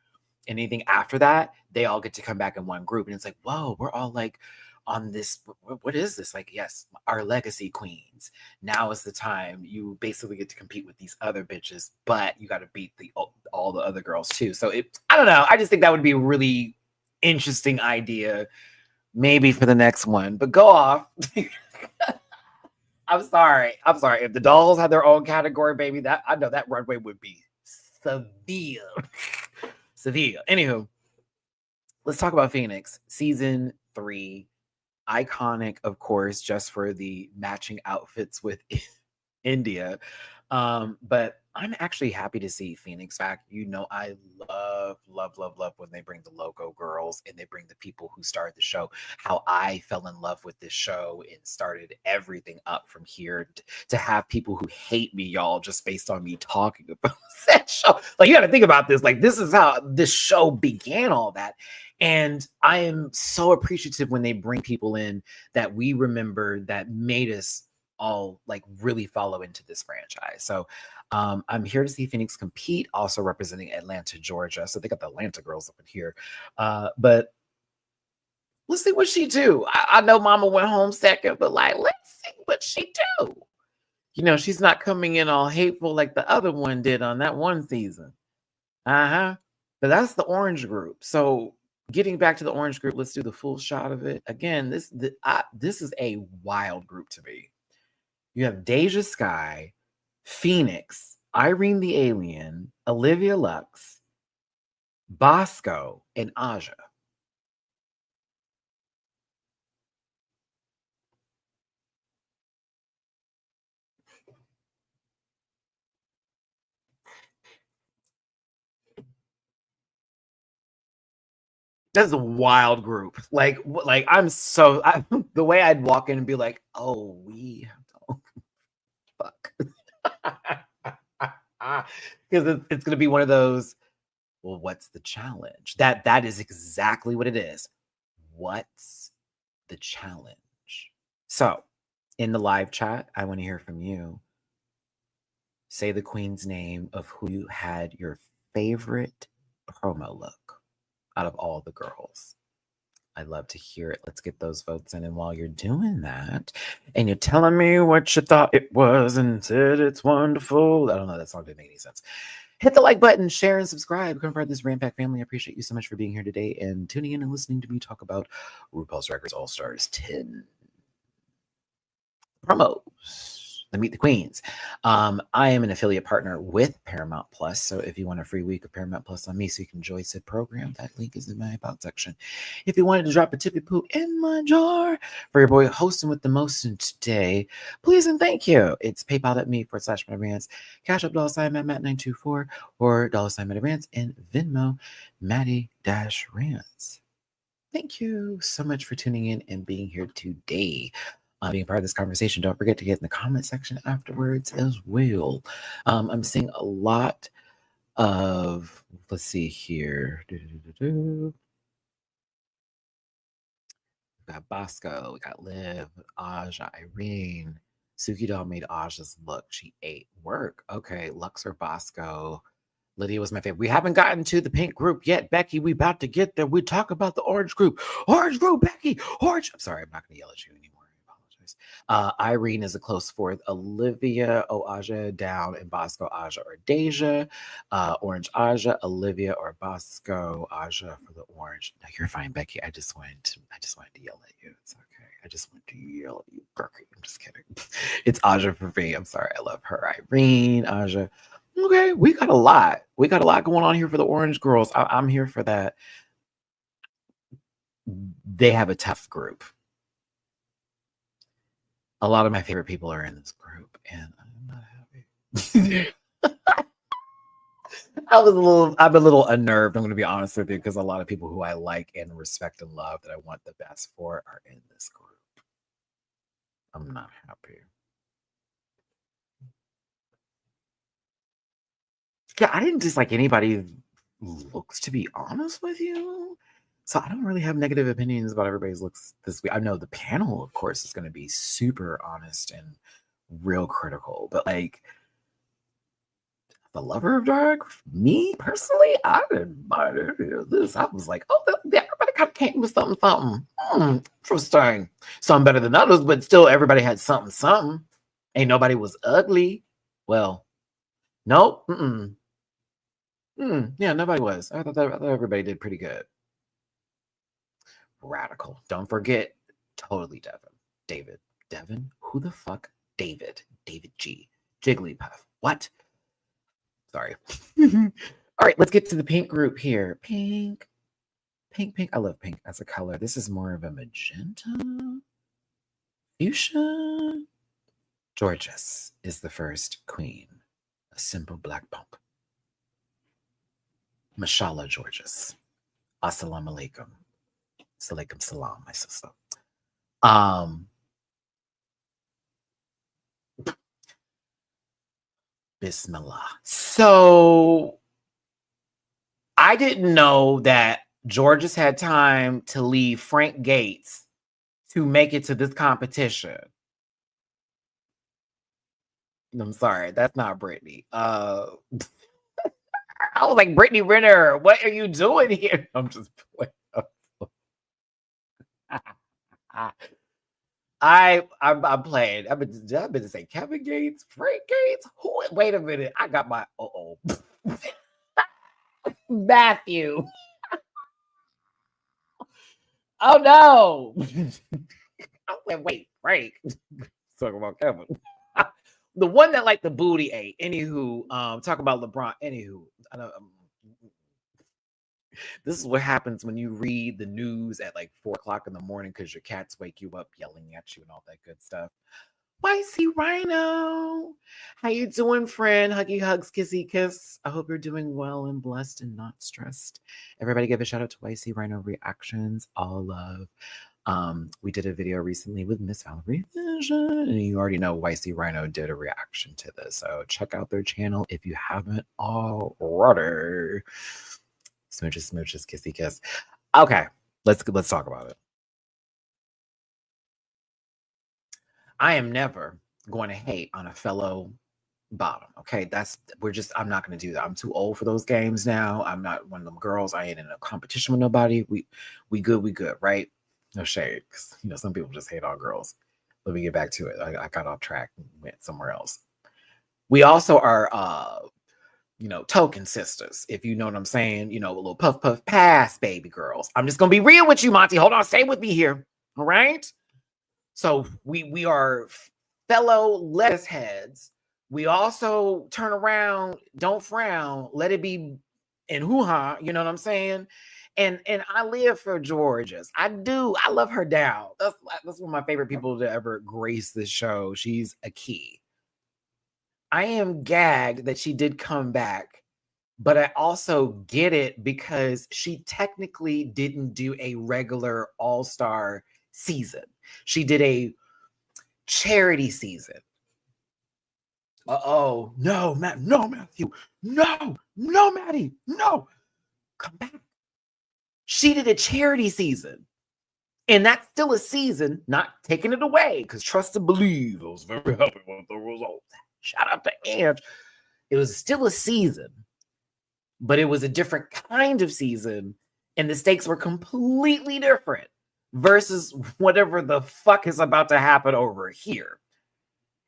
Anything after that, they all get to come back in one group. And it's like, whoa, we're all like on this. What is this? Like, yes, our legacy queens. Now is the time. You basically get to compete with these other bitches, but you got to beat all the other girls too. So I don't know. I just think that would be a really interesting idea, maybe for the next one. But go off. I'm sorry. If the dolls had their own category, baby, that I know that runway would be severe. Severe. Anywho, let's talk about Phoenix season 3. Iconic, of course, just for the matching outfits with India. But I'm actually happy to see Phoenix back. You know, I love when they bring the logo girls and they bring the people who started the show. How I fell in love with this show and started everything up from here to have people who hate me, y'all, just based on me talking about that show. Like, you got to think about this. Like, this is how this show began, all that. And I am so appreciative when they bring people in that we remember that made us all like really follow into this franchise. So I'm here to see Phoenix compete, also representing Atlanta, Georgia. So they got the Atlanta girls up in here. But let's see what she do. I know Mama went home second, but like, let's see what she do. You know, she's not coming in all hateful like the other one did on that one season. But that's the orange group. So getting back to the orange group, let's do the full shot of it. Again, this is a wild group to me. You have Deja Sky, Phoenix, Irene the Alien, Olivia Lux, Bosco, and Aja. That's a wild group. Like I'm so the way I'd walk in and be like, oh, we have to fuck. Because it's gonna be one of those, well, what's the challenge? That is exactly what it is. What's the challenge? So in the live chat, I want to hear from you. Say the queen's name of who you had your favorite promo look out of all the girls. I'd love to hear it. Let's get those votes in. And while you're doing that, and you're telling me what you thought it was and said it's wonderful. I don't know. That song didn't make any sense. Hit the like button, share, and subscribe. Become part of this Rant Pack family. I appreciate you so much for being here today and tuning in and listening to me talk about RuPaul's Drag Race All Stars 10 promos. The Meet the Queens. I am an affiliate partner with Paramount Plus. So if you want a free week of Paramount Plus on me so you can enjoy said program, that link is in my about section. If you wanted to drop a tippy poo in my jar for your boy hosting with the most today, please and thank you. It's paypal.me/MattyRants, Cash App $Matt924 or $MattyRants, and Venmo Matty-Rants. Thank you so much for tuning in and being here today. Being part of this conversation. Don't forget to get in the comment section afterwards as well. I'm seeing a lot of, let's see here. We got Bosco, we got Liv, Aja, Irene. Suki Doll made Aja's look. She ate work. Okay, Lux or Bosco. Lydia was my favorite. We haven't gotten to the pink group yet, Becky. We about to get there. We talk about the orange group. Orange group, Becky. Orange. I'm sorry, I'm not going to yell at you anymore. Rant. Irene is a close fourth. Olivia, Aja down, and Bosco, Aja, or Deja. Orange, Aja, Olivia, or Bosco, Aja for the orange. No, you're fine, Becky. I just wanted to yell at you. It's okay. I just wanted to yell at you, Berkey. I'm just kidding. It's Aja for me. I'm sorry. I love her. Irene, Aja. Okay, we got a lot. We got a lot going on here for the orange girls. I'm here for that. They have a tough group. A lot of my favorite people are in this group, and I'm not happy. I'm a little unnerved. I'm going to be honest with you, because a lot of people who I like and respect and love that I want the best for are in this group. I'm not happy. Yeah, I didn't dislike anybody looks, to be honest with you. So I don't really have negative opinions about everybody's looks this week. I know the panel, of course, is going to be super honest and real critical, but like the lover of dark, me personally, I didn't mind any of this. I was like, oh, everybody kind of came with something. Interesting. Some better than others, but still everybody had something. Ain't nobody was ugly. Well, nope. Yeah, nobody was. I thought everybody did pretty good. Radical. Don't forget, totally David. Devin? Who the fuck? David G. Jigglypuff. What? Sorry. All right, let's get to the pink group here. Pink. I love pink as a color. This is more of a magenta. Fuchsia. Georges is the first queen. A simple black pump. Mashallah, Georges. Assalamu alaikum. Salaikum salam, my sister. Bismillah. So I didn't know that Georges had time to leave Frank Gates to make it to this competition. I'm sorry, that's not Brittany. I was like, Brittany Renner, what are you doing here? I'm just playing. I'm playing. I've been to say Kevin Gates, Frank Gates. Wait a minute. I got my Matthew. Oh no. I went, wait, Frank. Talking about Kevin. The one that like the booty ate. Anywho, talk about LeBron. Anywho, I know. This is what happens when you read the news at like 4 o'clock in the morning because your cats wake you up yelling at you and all that good stuff. YC Rhino, how you doing, friend? Huggy hugs, kissy kiss. I hope you're doing well and blessed and not stressed. Everybody give a shout out to YC Rhino Reactions. All love. We did a video recently with Miss Valerie Vision, and you already know YC Rhino did a reaction to this. So check out their channel if you haven't already. Smooches, kissy kiss. Okay, let's talk about it. I am never going to hate on a fellow bottom. Okay, I'm not going to do that. I'm too old for those games now. I'm not one of them girls. I ain't in a competition with nobody. We good, right? No shade, because some people just hate all girls. Let me get back to it. I got off track and went somewhere else. We also are token sisters, if you know what I'm saying, a little puff pass, baby girls. I'm just gonna be real with you, Monty. Hold on, stay with me here. All right. So we are fellow lettuce heads. We also turn around, don't frown, let it be in hoo-ha, you know what I'm saying? And I live for Georges. I do. I love her down. That's one of my favorite people to ever grace this show. She's a key. I am gagged that she did come back, but I also get it because she technically didn't do a regular all-star season. She did a charity season. No, Matthew. No, Matty. No. Come back. She did a charity season. And that's still a season, not taking it away, because trust and believe, I was very happy with the results. Shout out to Ange. It was still a season, but it was a different kind of season, and the stakes were completely different. versus whatever the fuck is about to happen over here.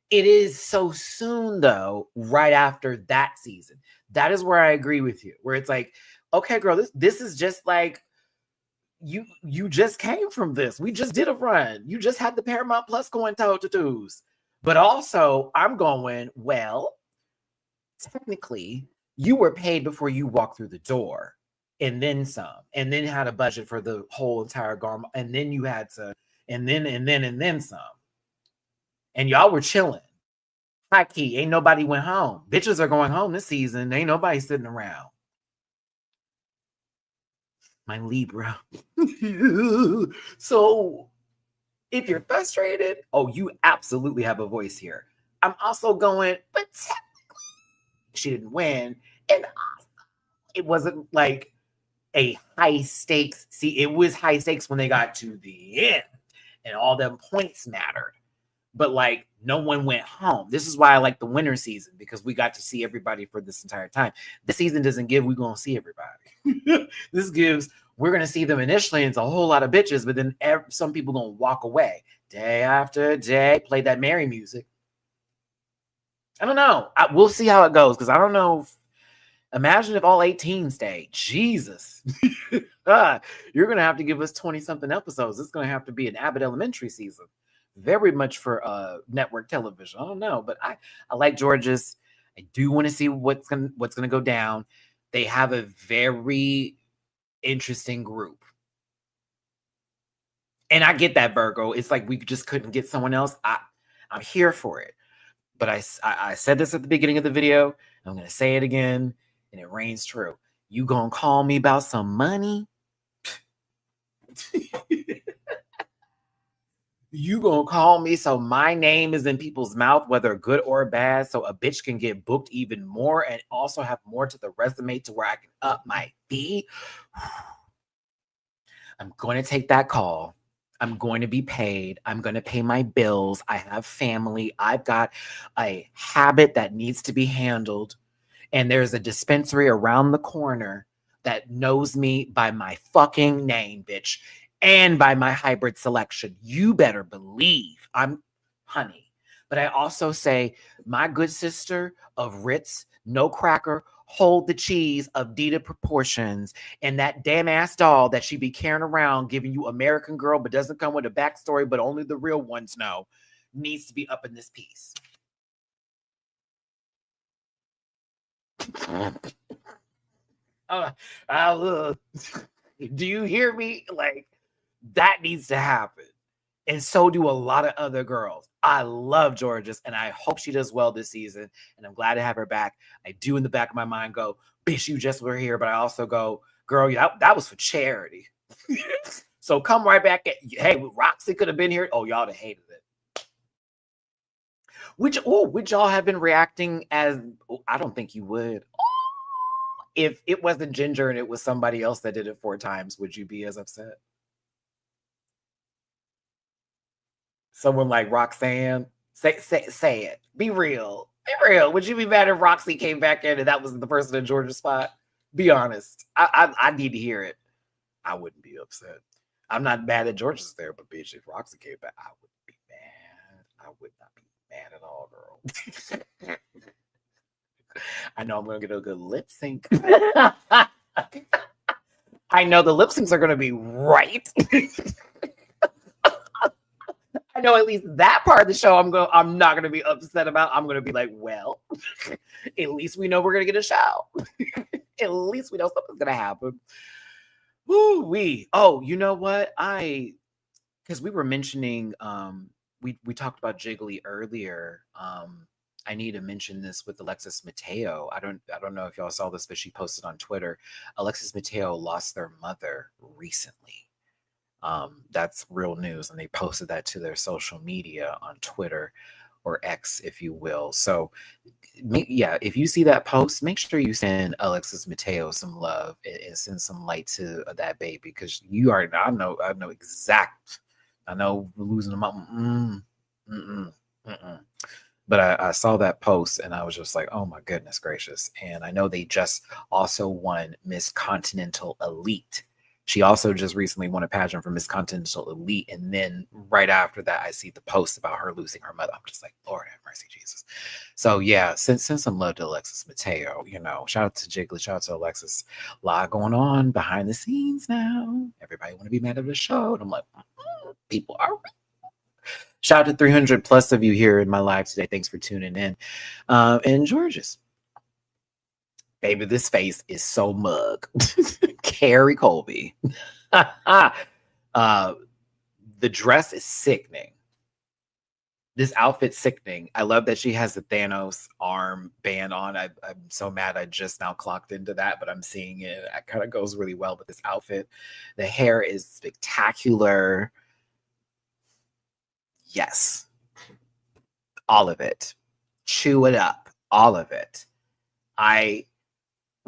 It is so soon, though, right after that season. That is where I agree with you, where it's like, okay, girl, this is just like, you just came from this. We just did a run. You just had the Paramount Plus going toe to toes. But also, I'm going, well, technically, you were paid before you walked through the door, and then some, and then had a budget for the whole entire garment, and then you had to, and then some. And y'all were chilling. High key, ain't nobody went home. Bitches are going home this season. Ain't nobody sitting around. My Libra. So if you're frustrated, oh, you absolutely have a voice here. I'm also going, but technically she didn't win. And it wasn't like a high stakes. See, it was high stakes when they got to the end and all them points mattered. But like no one went home. This is why I like the winter season, because we got to see everybody for this entire time. The season doesn't give we're going to see everybody. This gives we're going to see them initially. And it's a whole lot of bitches, but then some people going to walk away day after day, play that merry music. I don't know. We'll see how it goes, because I don't know. Imagine if all 18 stay. Jesus. You're going to have to give us 20-something episodes. It's going to have to be an Abbott Elementary season. Very much for network television. I don't know, but I like George's. I do want to see what's gonna go down. They have a very interesting group, and I get that, Virgo. It's like we just couldn't get someone else. I'm here for it, but I said this at the beginning of the video. I'm gonna say it again, and it reigns true. You gonna call me about some money? You gonna call me so my name is in people's mouth, whether good or bad, so a bitch can get booked even more and also have more to the resume to where I can up my fee? I'm going to take that call. I'm going to be paid. I'm going to pay my bills. I have family. I've got a habit that needs to be handled. And there's a dispensary around the corner that knows me by my fucking name, bitch. And by my hybrid selection. You better believe I'm honey. But I also say, my good sister of Ritz, no cracker, hold the cheese of Dita proportions, and that damn ass doll that she be carrying around giving you American Girl but doesn't come with a backstory, but only the real ones know, needs to be up in this piece. Do you hear me? Like, that needs to happen. And so do a lot of other girls. I love Georges, and I hope she does well this season. And I'm glad to have her back. I do in the back of my mind go, bitch, you just were here. But I also go, girl, that was for charity. So come right back. Hey, Roxy could have been here. Oh, y'all have hated it. Would y'all have been reacting as, I don't think you would. If it wasn't Ginger and it was somebody else that did it 4 times, would you be as upset? Someone like Roxanne, say it. Be real. Be real. Would you be mad if Roxy came back in and that was the person in Georgia's spot? Be honest. I need to hear it. I wouldn't be upset. I'm not mad that George is there, but bitch, if Roxy came back, I would be mad. I would not be mad at all, girl. I know I'm gonna get a good lip sync. I know the lip syncs are gonna be right. I know at least that part of the show I'm not gonna be upset about. I'm gonna be like, well, at least we know we're gonna get a show. At least we know something's gonna happen. Woo-wee. Oh, you know what? Because we were mentioning we talked about Jiggly earlier. I need to mention this with Alexis Mateo. I don't know if y'all saw this, but she posted on Twitter. Alexis Mateo lost their mother recently. That's real news, and they posted that to their social media on Twitter or X, if you will. So, yeah, if you see that post, make sure you send Alexis Mateo some love and send some light to that baby, because you are. I know exact. I know losing them up. But I saw that post and I was just like, oh my goodness gracious. And I know they just also won Miss Continental Elite She also just recently won a pageant for Miss Continental Elite. And then right after that, I see the post about her losing her mother. I'm just like, Lord have mercy, Jesus. So yeah, send some love to Alexis Mateo. You know, shout out to Jiggly, shout out to Alexis. A lot going on behind the scenes now. Everybody want to be mad at the show. And I'm like, people are. Shout out to 300 plus of you here in my live today. Thanks for tuning in. And George's. Baby, this face is so mug. Carrie Colby. The dress is sickening. This outfit's sickening. I love that she has the Thanos arm band on. I'm so mad I just now clocked into that, but I'm seeing it. It kind of goes really well with this outfit. The hair is spectacular. Yes. All of it. Chew it up. All of it.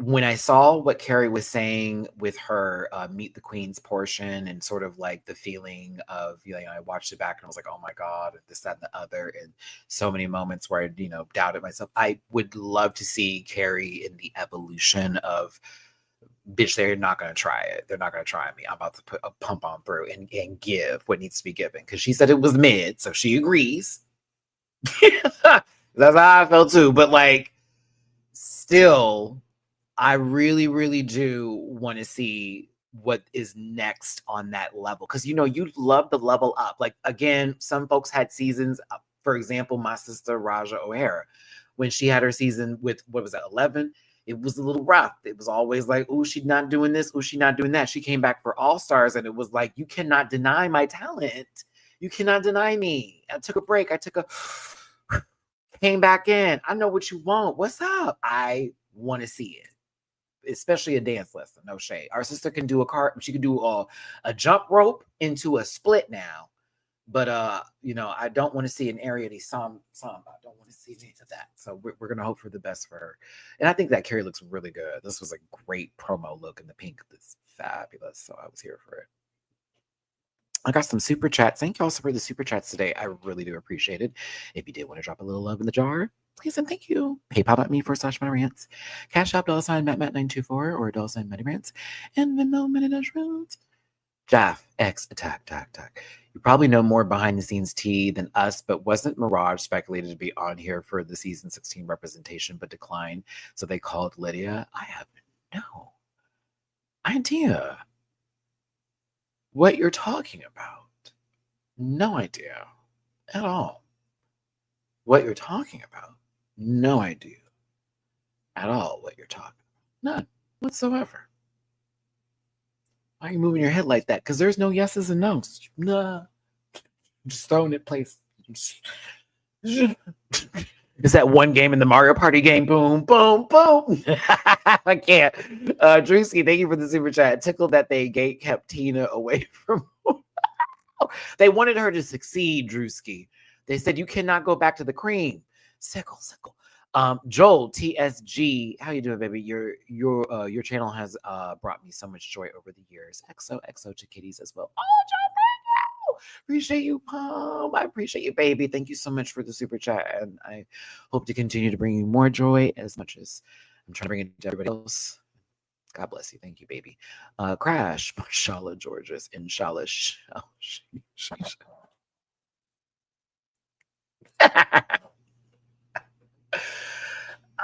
When I saw what Carrie was saying with her Meet the Queens portion and sort of like the feeling of, you know, I watched it back and I was like, oh my God, this, that, and the other. And so many moments where I, you know, doubted myself. I would love to see Carrie in the evolution of, bitch, they're not going to try it. They're not going to try me. I'm about to put a pump on through and give what needs to be given. Because she said it was mid, so she agrees. That's how I felt too. But like, still, I really, really do want to see what is next on that level. Because, you know, you love the level up. Like, again, some folks had seasons. For example, my sister, Raja O'Hara, when she had her season with, what was that, 11? It was a little rough. It was always like, oh, she's not doing this. Oh, she's not doing that. She came back for All Stars, and it was like, you cannot deny my talent. You cannot deny me. I took a break. Came back in. I know what you want. What's up? I want to see it. Especially a dance lesson, no shade. Our sister can do she can do a jump rope into a split now. But you know, I don't want to see an area de samba. I don't want to see any of that. So we're gonna hope for the best for her. And I think that Carrie looks really good. This was a great promo look, and the pink is fabulous. So I was here for it. I got some super chats. Thank you also for the super chats today. I really do appreciate it. If you did want to drop a little love in the jar, please and thank you. PayPal.me/MattyRants. Cash App $MattMatt924 or $MattyRants. And Venmo MattyRants. Jaff X attack. You probably know more behind the scenes tea than us, but wasn't Mirage speculated to be on here for the season 16 representation but declined? So they called Lydia. I have no idea what you're talking about. No idea at all what you're talking about. No idea at all what you're talking about. None whatsoever. Why are you moving your head like that? Because there's no yeses and nos. Nah. Just throwing it place. It's that one game in the Mario Party game. Boom, boom, boom. I can't. Drewski, thank you for the super chat. Tickled that they kept Tina away from They wanted her to succeed, Drewski. They said, you cannot go back to the cream. Sickle. Joel TSG, how you doing, baby? Your channel has brought me so much joy over the years. XO to kitties as well. Oh, Joel, thank you. Appreciate you, Pom. I appreciate you, baby. Thank you so much for the super chat, and I hope to continue to bring you more joy as much as I'm trying to bring it to everybody else. God bless you. Thank you, baby. Crash, Mashallah, Georges, Inshallah.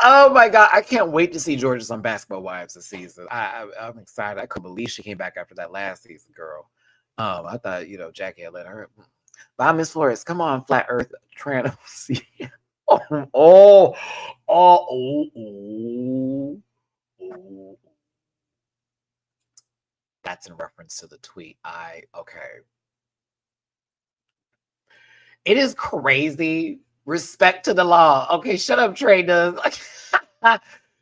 Oh my God, I can't wait to see Georges on Basketball Wives this season. I'm excited. I couldn't believe she came back after that last season, girl. I thought, you know, Jackie had let her. Bye, Miss Flores. Come on, Flat Earth Tranos. oh. That's in reference to the tweet. Okay. It is crazy. Respect to the law. Okay, shut up, traders.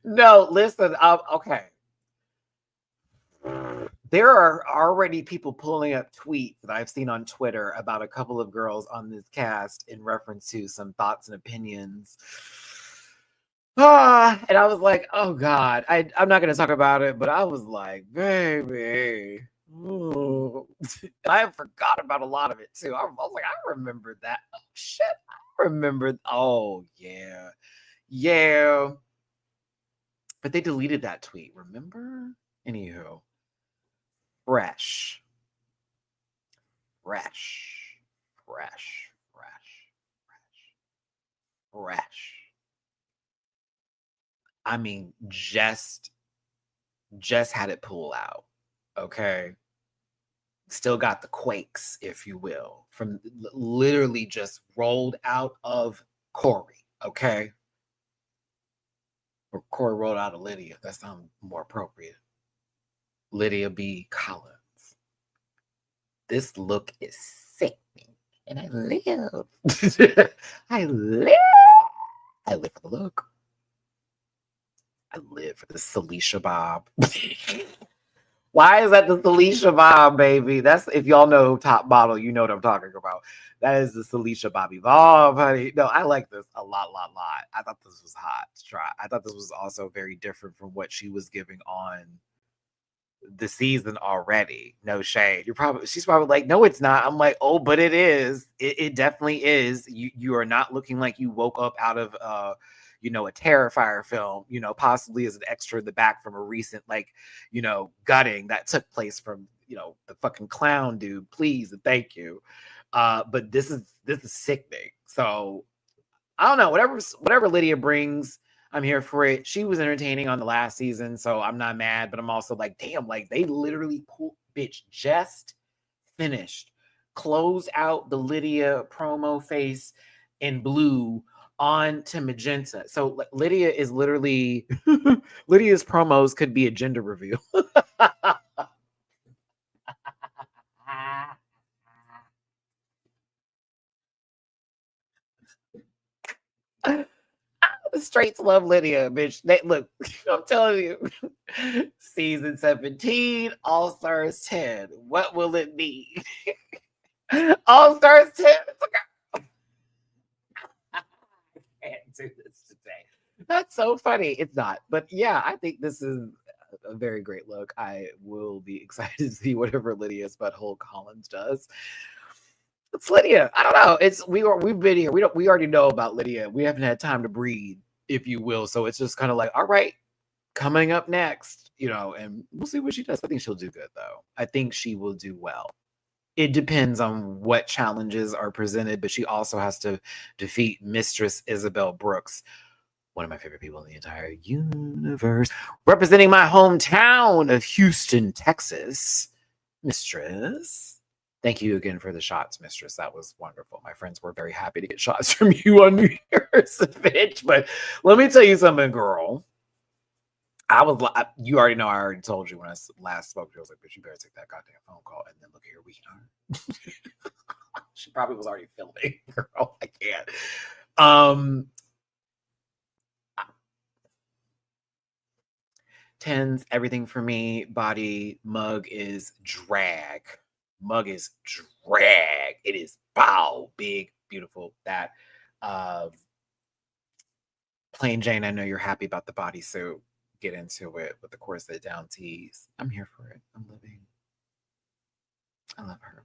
No, listen. Okay. There are already people pulling up tweets that I've seen on Twitter about a couple of girls on this cast in reference to some thoughts and opinions. And I was like, oh God, I'm not going to talk about it, but I was like, baby. I forgot about a lot of it too. I was like, I remembered that. Oh, shit. I remembered. Oh, yeah. Yeah. But they deleted that tweet, remember? Anywho. fresh. Fresh. Fresh. Fresh. Fresh. Fresh. I mean, just had it pull out. Okay. Still got the quakes, if you will, from literally just rolled out of Corey. Okay. Or Corey rolled out of Lydia. That sounds more appropriate. Lydia B. Collins. This look is sickening. And I live. I live. I live for the look. I live for the Celicia Bob. Why is that the Celicia Bob, baby? That's, if y'all know Top Bottle, you know what I'm talking about. That is the Celicia Bobby Bob, honey. No, I like this a lot. I thought this was hot to try. I thought this was also very different from what she was giving on the season already. No shade. She's probably like, no, it's not. I'm like, oh, but it is. It definitely is. You are not looking like you woke up out of a Terrifier film, possibly as an extra in the back from a recent, gutting that took place from, the fucking clown dude. Please and thank you. But this is sickening. So I don't know. Whatever Lydia brings, I'm here for it. She was entertaining on the last season, so I'm not mad, but I'm also like, damn, like they literally just finished, closed out the Lydia promo face in blue on to magenta. So Lydia is literally Lydia's promos could be a gender reveal. The straights love Lydia, bitch. Look, I'm telling you. Season 17, All Stars 10. What will it be? All Stars 10. It's a girl. I can't do this today. That's so funny. It's not. But yeah, I think this is a very great look. I will be excited to see whatever Lydia's butthole Collins does. It's Lydia. I don't know. We've been here. We already know about Lydia. We haven't had time to breathe, if you will. So it's just kind of like, all right, coming up next, and we'll see what she does. I think she'll do good, though. I think she will do well. It depends on what challenges are presented, but she also has to defeat Mistress Isabelle Brooks, one of my favorite people in the entire universe, representing my hometown of Houston, Texas. Mistress. Thank you again for the shots, Mistress. That was wonderful. My friends were very happy to get shots from you on New Year's, bitch. But let me tell you something, girl. You already know, I already told you when I last spoke to you, I was like, bitch, you better take that goddamn phone call. And then look, here we are. She probably was already filming, girl. I can't. Tens, everything for me. Body, mug is drag. Mug is drag. It is bow, big, beautiful. That Plain Jane, I know you're happy about the bodysuit. Get into it with the corset down tees. I'm here for it. I'm living. I love her.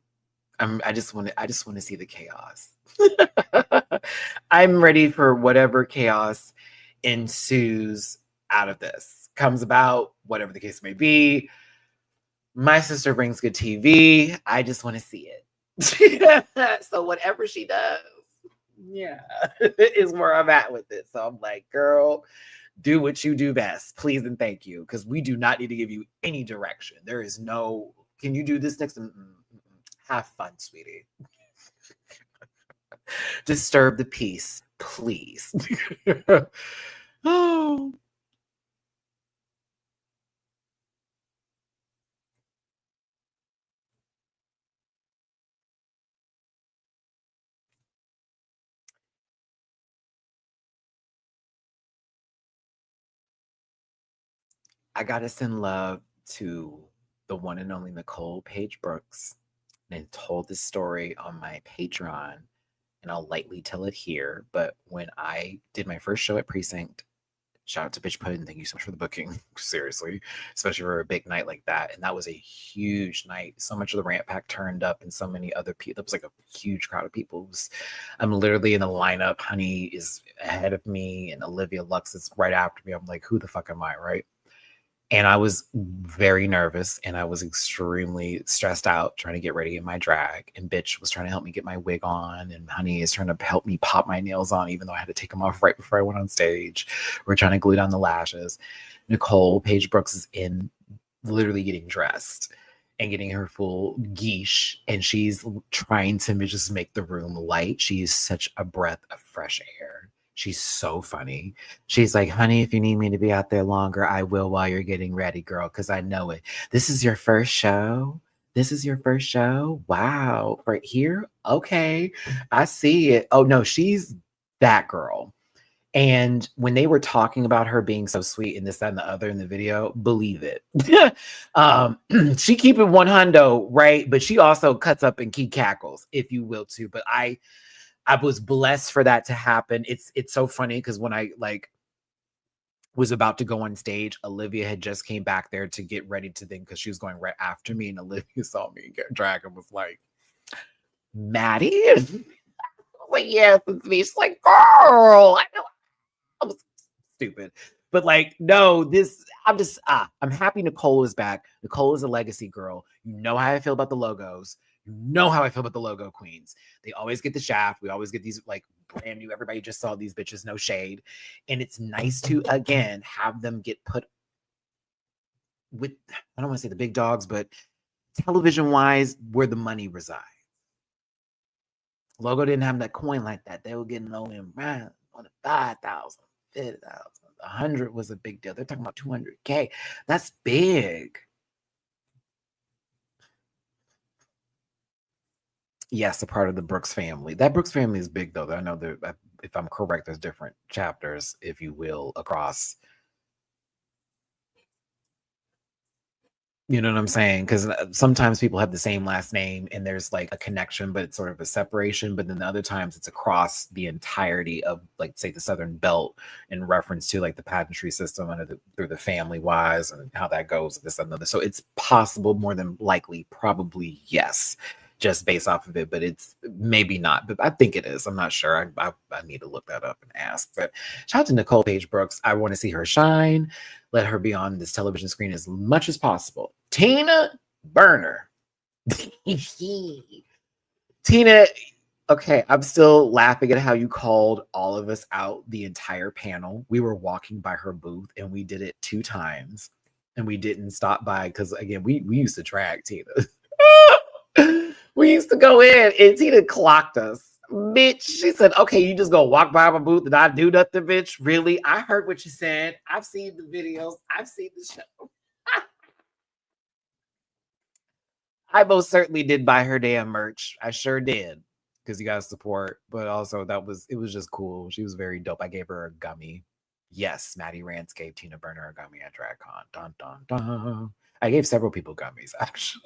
I just want to see the chaos. I'm ready for whatever chaos ensues out of this. Comes about, whatever the case may be. My sister brings good TV. I just want to see it. So whatever she does, yeah, is where I'm at with it. So I'm like, girl, do what you do best, please and thank you, because we do not need to give you any direction. There is no, can you do this next? Have fun, sweetie. Disturb the peace, please. Oh. I gotta send love to the one and only Nicole Paige Brooks. And I told this story on my Patreon, and I'll lightly tell it here. But when I did my first show at Precinct, shout out to Bitch Puddin', thank you so much for the booking. Seriously, especially for a big night like that. And that was a huge night. So much of the Rant Pack turned up, and so many other people. It was like a huge crowd of people. I'm literally in the lineup. Honey is ahead of me, and Olivia Lux is right after me. I'm like, who the fuck am I, right? And I was very nervous and I was extremely stressed out trying to get ready in my drag. And bitch was trying to help me get my wig on. And honey is trying to help me pop my nails on, even though I had to take them off right before I went on stage. We're trying to glue down the lashes. Nicole, Paige Brooks, is in literally getting dressed and getting her full geesh. And she's trying to just make the room light. She is such a breath of fresh air. She's so funny. She's like, honey, if you need me to be out there longer, I will while you're getting ready, girl, because I know it. This is your first show? This is your first show? Wow. Right here? Okay. I see it. Oh, no, she's that girl. And when they were talking about her being so sweet and this, that, and the other in the video, believe it. She keep it 100, right? But she also cuts up and key cackles, if you will, too. But I was blessed for that to happen. It's so funny because when I was about to go on stage, Olivia had just came back there to get ready to think because she was going right after me, and Olivia saw me get drag and was like, Matty? I was like, yes, it's me. She's like, girl, I know. I was stupid. But like, no, I'm happy Nicole is back. Nicole is a legacy girl. You know how I feel about the logos. You know how I feel about the logo queens. They always get the shaft. We always get these like brand new. Everybody just saw these bitches, no shade. And it's nice to, again, have them get put with, I don't want to say the big dogs, but television wise, where the money resides. Logo didn't have that coin like that. They were getting low in on the 5,000, 50,000. 100 was a big deal. They're talking about 200K. That's big. Yes, a part of the Brooks family. That Brooks family is big, though. I know that, if I'm correct, there's different chapters, if you will, across. You know what I'm saying? Because sometimes people have the same last name and there's like a connection, but it's sort of a separation. But then the other times it's across the entirety of, like, say, the Southern Belt in reference to like the pageantry system through the family wise and how that goes. This and other. So it's possible, more than likely, probably yes, just based off of it. But it's maybe not. But I think it is. I'm not sure. I need to look that up and ask. But shout out to Nicole Paige Brooks. I want to see her shine. Let her be on this television screen as much as possible. Tina Burner. Tina, okay, I'm still laughing at how you called all of us out, the entire panel. We were walking by her booth and we did it 2 times and we didn't stop by because, again, we used to drag Tina. We used to go in and Tina clocked us. Bitch, she said, okay, you just go walk by my booth and I do nothing, bitch. Really? I heard what you said. I've seen the videos. I've seen the show. I most certainly did buy her damn merch. I sure did. Because you guys support. But also it was just cool. She was very dope. I gave her a gummy. Yes, MattyRants gave Tina Burner a gummy at DragCon. Dun, dun, dun. I gave several people gummies, actually.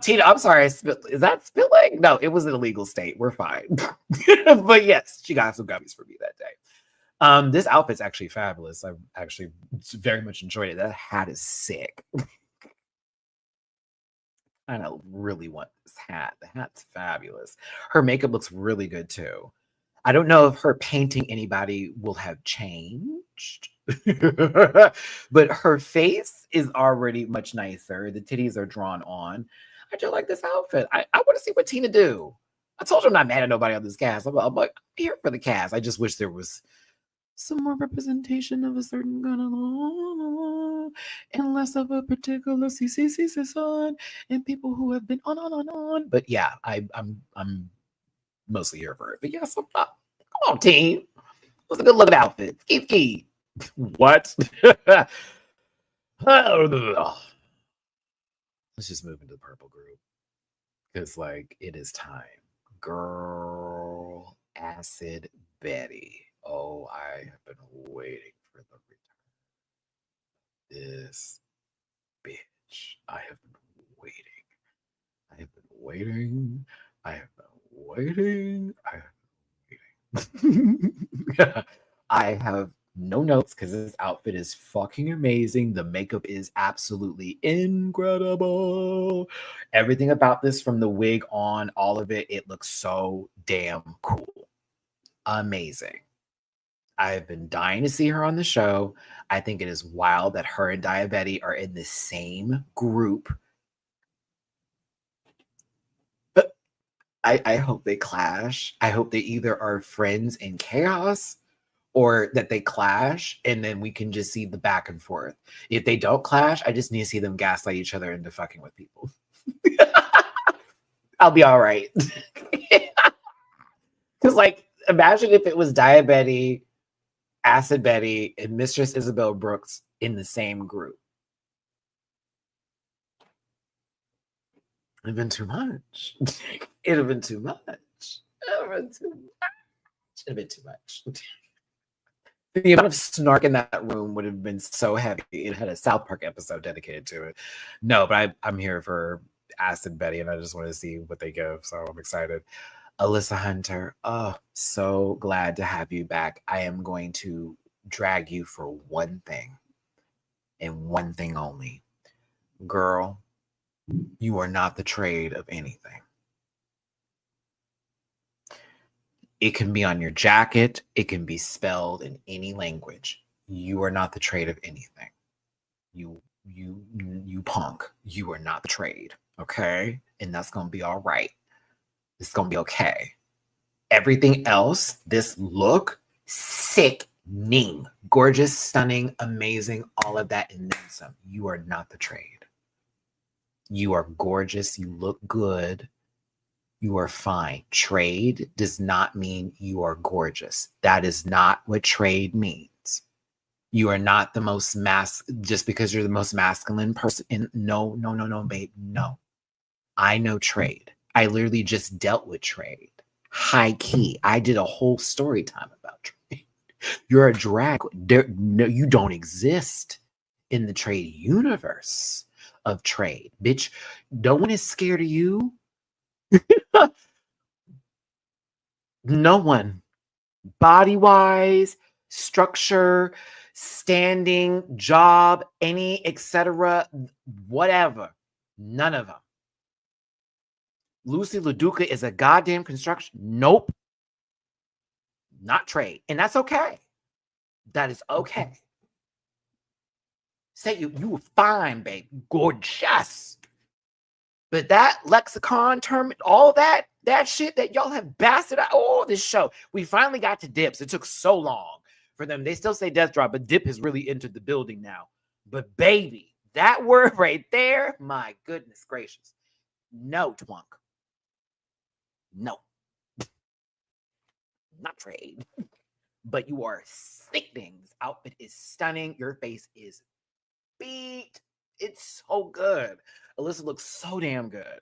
Tina, I'm sorry. Is that spilling? No, it was an illegal state. We're fine. But yes, she got some gummies for me that day. This outfit's actually fabulous. I actually very much enjoyed it. That hat is sick. I don't really want this hat. The hat's fabulous. Her makeup looks really good too. I don't know if her painting anybody will have changed, but her face is already much nicer. The titties are drawn on. I just like this outfit. I want to see what Tina do. I told you I'm not mad at nobody on this cast. I'm like, I'm here for the cast. I just wish there was some more representation of a certain kind of and less of a particular CCC son and people who have been on. But yeah, I'm mostly here for it. But yes, come on, team. What's a good looking outfit? Ski. What? Let's just move into the purple group. Because, like, it is time. Girl, Acid Betty. Oh, I have been waiting for the return. This bitch. I have been waiting. I have been waiting. I have been waiting. I have been waiting. I have no notes because this outfit is fucking amazing. The makeup is absolutely incredible. Everything about this, from the wig on, all of it, it looks so damn cool. Amazing. I've been dying to see her on the show. I think it is wild that her and Diabeti are in the same group. But I hope they clash. I hope they either are friends in chaos or that they clash and then we can just see the back and forth. If they don't clash, I just need to see them gaslight each other into fucking with people. I'll be all right. Because, like, imagine if it was Diabeti, Acid Betty, and Mistress Isabelle Brooks in the same group. It'd have been too much. It'd have been too much. It'd have been too much. It'd have been too much. The amount of snark in that room would have been so heavy. It had a South Park episode dedicated to it. No, but I'm here for Acid Betty, and I just want to see what they give. So I'm excited. Alyssa Hunter, oh, so glad to have you back. I am going to drag you for one thing and one thing only. Girl, you are not the trade of anything. It can be on your jacket. It can be spelled in any language. You are not the trade of anything. You punk. You are not the trade, okay? And that's going to be all right. It's going to be okay. Everything else, this look, sickening. Gorgeous, stunning, amazing, all of that and then some. You are not the trade. You are gorgeous. You look good. You are fine. Trade does not mean you are gorgeous. That is not what trade means. You are not the most just because you're the most masculine person. No, babe. No. I know trade. I literally just dealt with trade. High key. I did a whole story time about trade. You're a drag. No, you don't exist in the trade universe of trade. Bitch, no one is scared of you. No one. Body-wise, structure, standing, job, any, etc., whatever. None of them. Lucy LaDuca is a goddamn construction. Nope. Not trade. And that's okay. That is okay. Say you were fine, babe. Gorgeous. But that lexicon term, all that shit that y'all have bastardized, this show. We finally got to dips. It took so long for them. They still say death drop, but dip has really entered the building now. But baby, that word right there, my goodness gracious. No, twunk. No. Not trade. But you are sickening. This outfit is stunning. Your face is beat. It's so good. Alyssa looks so damn good.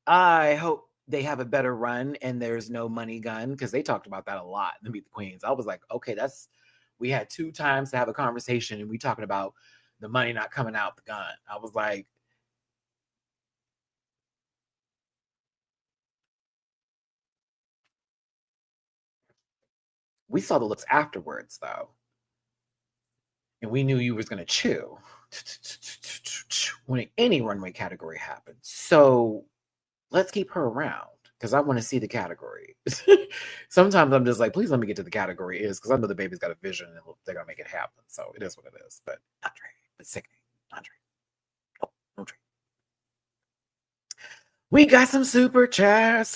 I hope they have a better run and there's no money gun, because they talked about that a lot in Meet the Queens. I was like, okay, we had 2 times to have a conversation and we talking about the money not coming out the gun. I was like, we saw the looks afterwards though. And we knew you was going to chew when any runway category happens. So let's keep her around, because I want to see the category. Sometimes I'm just like, please let me get to the category is, because I know the baby's got a vision and they're going to make it happen. So it is what it is. But not trade, but sickening. Not trade. No trade. We got some super chats.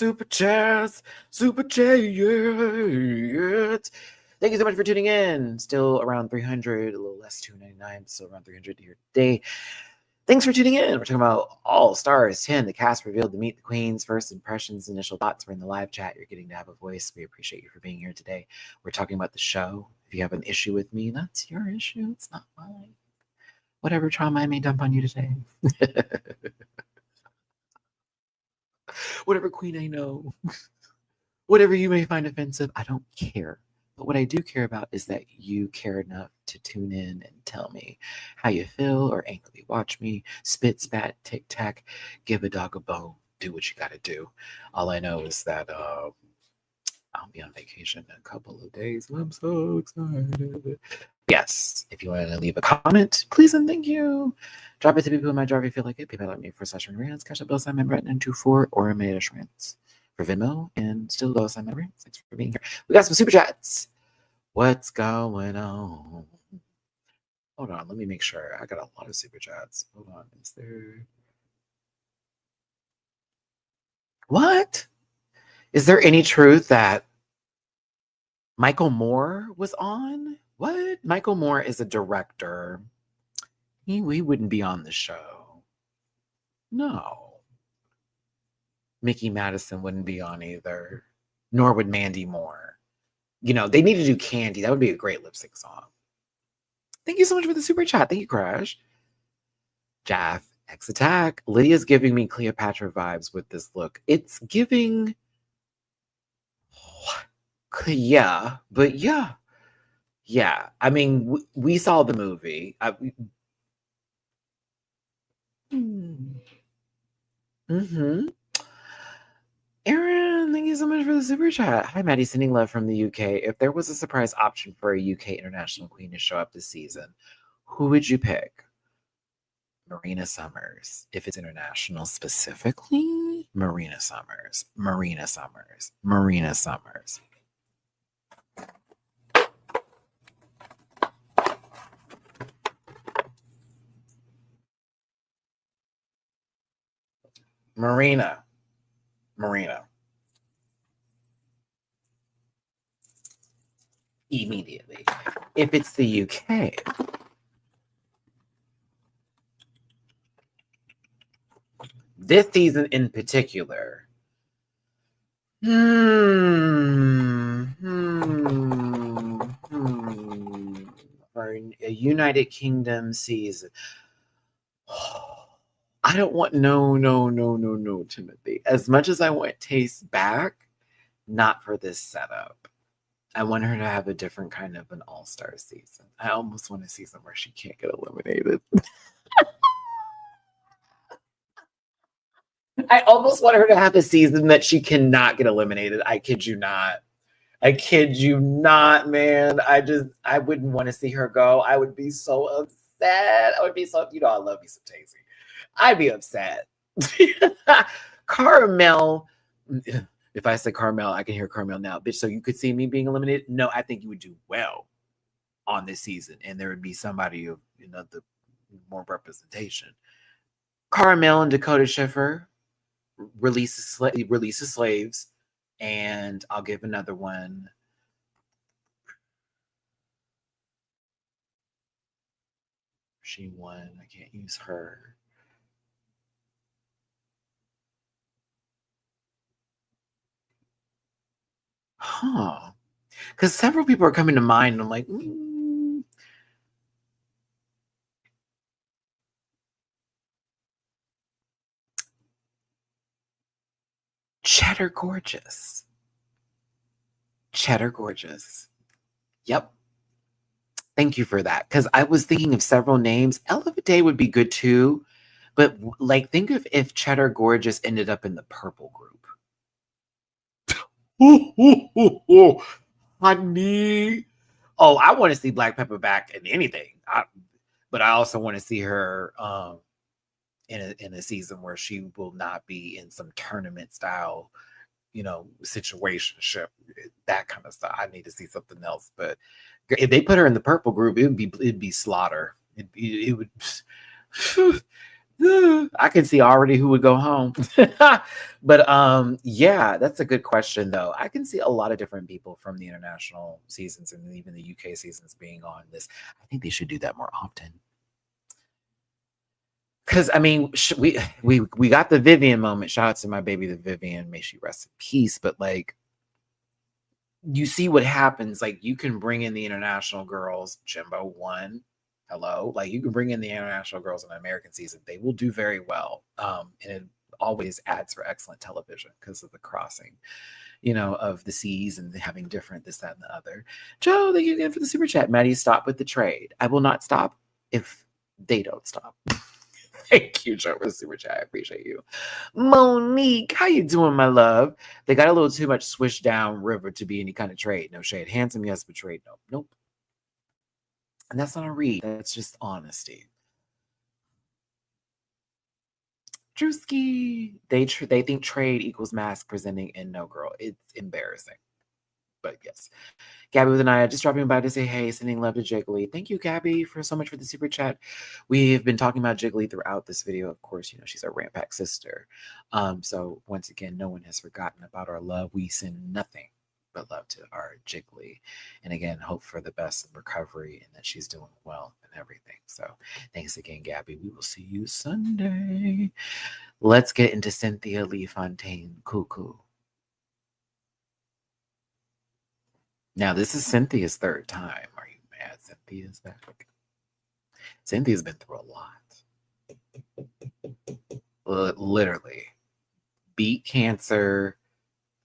Thank you so much for tuning in. Still around 300, a little less, 299, still around 300 here today. Thanks for tuning in. We're talking about All Stars 10. The cast revealed to Meet the Queens. First impressions, initial thoughts. We're in the live chat. You're getting to have a voice. We appreciate you for being here today. We're talking about the show. If you have an issue with me, that's your issue. It's not mine. Whatever trauma I may dump on you today. Whatever queen I know. Whatever you may find offensive, I don't care. But what I do care about is that you care enough to tune in and tell me how you feel, or angrily watch me spit, spat, tic tac, give a dog a bone, do what you got to do. All I know is that I'll be on vacation in a couple of days, and I'm so excited. Yes, if you want to leave a comment, please and thank you. Drop it to people in my jar if you feel like it. PayPal.me for /MattyRants, Cash App @ member at 924 or MattyRants for Venmo, and still / MattyRants. Thanks for being here. We got some super chats. What's going on? Hold on, let me make sure. I got a lot of super chats. Hold on, is there... What? Is there any truth that Michael Moore was on? What? Michael Moore is a director. He wouldn't be on the show. No. Mickey Madison wouldn't be on either. Nor would Mandy Moore. You know, they need to do Candy. That would be a great lip sync song. Thank you so much for the super chat. Thank you, Crash. Jaff, X Attack. Lydia's giving me Cleopatra vibes with this look. It's giving... Yeah, but yeah. Yeah, I mean, we saw the movie. Aaron, thank you so much for the super chat. Hi, Maddie, sending love from the UK. If there was a surprise option for a UK international queen to show up this season, who would you pick? Marina Summers. If it's international specifically, Marina Summers. Marina Summers. Marina Summers. Marina. Immediately. If it's the UK, this season in particular, a United Kingdom season. I don't want no, Timothy. As much as I want Taste back, not for this setup. I want her to have a different kind of an all-star season. I almost want a season where she can't get eliminated. I almost want her to have a season that she cannot get eliminated. I kid you not. I kid you not, man. I wouldn't want to see her go. I would be so upset. I would be so, you know, I love me some Tazy. I'd be upset. Carmel. If I say Carmel, I can hear Carmel now. Bitch, so you could see me being eliminated? No, I think you would do well on this season. And there would be somebody of, you know, the more representation. Carmel and Dakota Schiffer releases slaves. And I'll give another one. She won. I can't use her. Huh. Because several people are coming to mind, and I'm like, Cheddar Gorgeous. Cheddar Gorgeous. Yep. Thank you for that. Because I was thinking of several names. Ella Day would be good too. But like, think of if Cheddar Gorgeous ended up in the purple group. Honey. Oh, I want to see Black Pepper back in anything. But I also want to see her in a season where she will not be in some tournament style, you know, situationship, that kind of stuff. I need to see something else. But if they put her in the purple group, it'd be slaughter. It would. I can see already who would go home. But yeah, that's a good question though. I can see a lot of different people from the international seasons and even the UK seasons being on this. I think they should do that more often. Because I mean, we got the Vivian moment. Shout out to my baby, the Vivian. May she rest in peace. But like, you see what happens. Like, you can bring in the international girls. Jimbo won. Hello, like you can bring in the international girls in the American season. They will do very well. And it always adds for excellent television because of the crossing, you know, of the seas and having different this, that, and the other. Joe, thank you again for the super chat. Maddie, stop with the trade. I will not stop if they don't stop. Thank you, Joe, for the super chat. I appreciate you. Monique, how you doing, my love? They got a little too much swish down river to be any kind of trade. No shade. Handsome, yes, but trade, no. Nope. And that's not a read. That's just honesty. Drewski, they think trade equals mask presenting, and no, girl, it's embarrassing. But yes. Gabby with an eye, just dropping by to say hey, sending love to Jiggly. Thank you, Gabby, for so much for the super chat. We've been talking about Jiggly throughout this video. Of course, you know, she's our Rant Pack sister. So once again, no one has forgotten about our love. We send nothing but love to our Jiggly. And again, hope for the best in recovery and that she's doing well and everything. So thanks again, Gabby. We will see you Sunday. Let's get into Cynthia Lee Fontaine Cuckoo. Now, this is Cynthia's third time. Are you mad Cynthia's back? Cynthia's been through a lot. Literally. Beat cancer.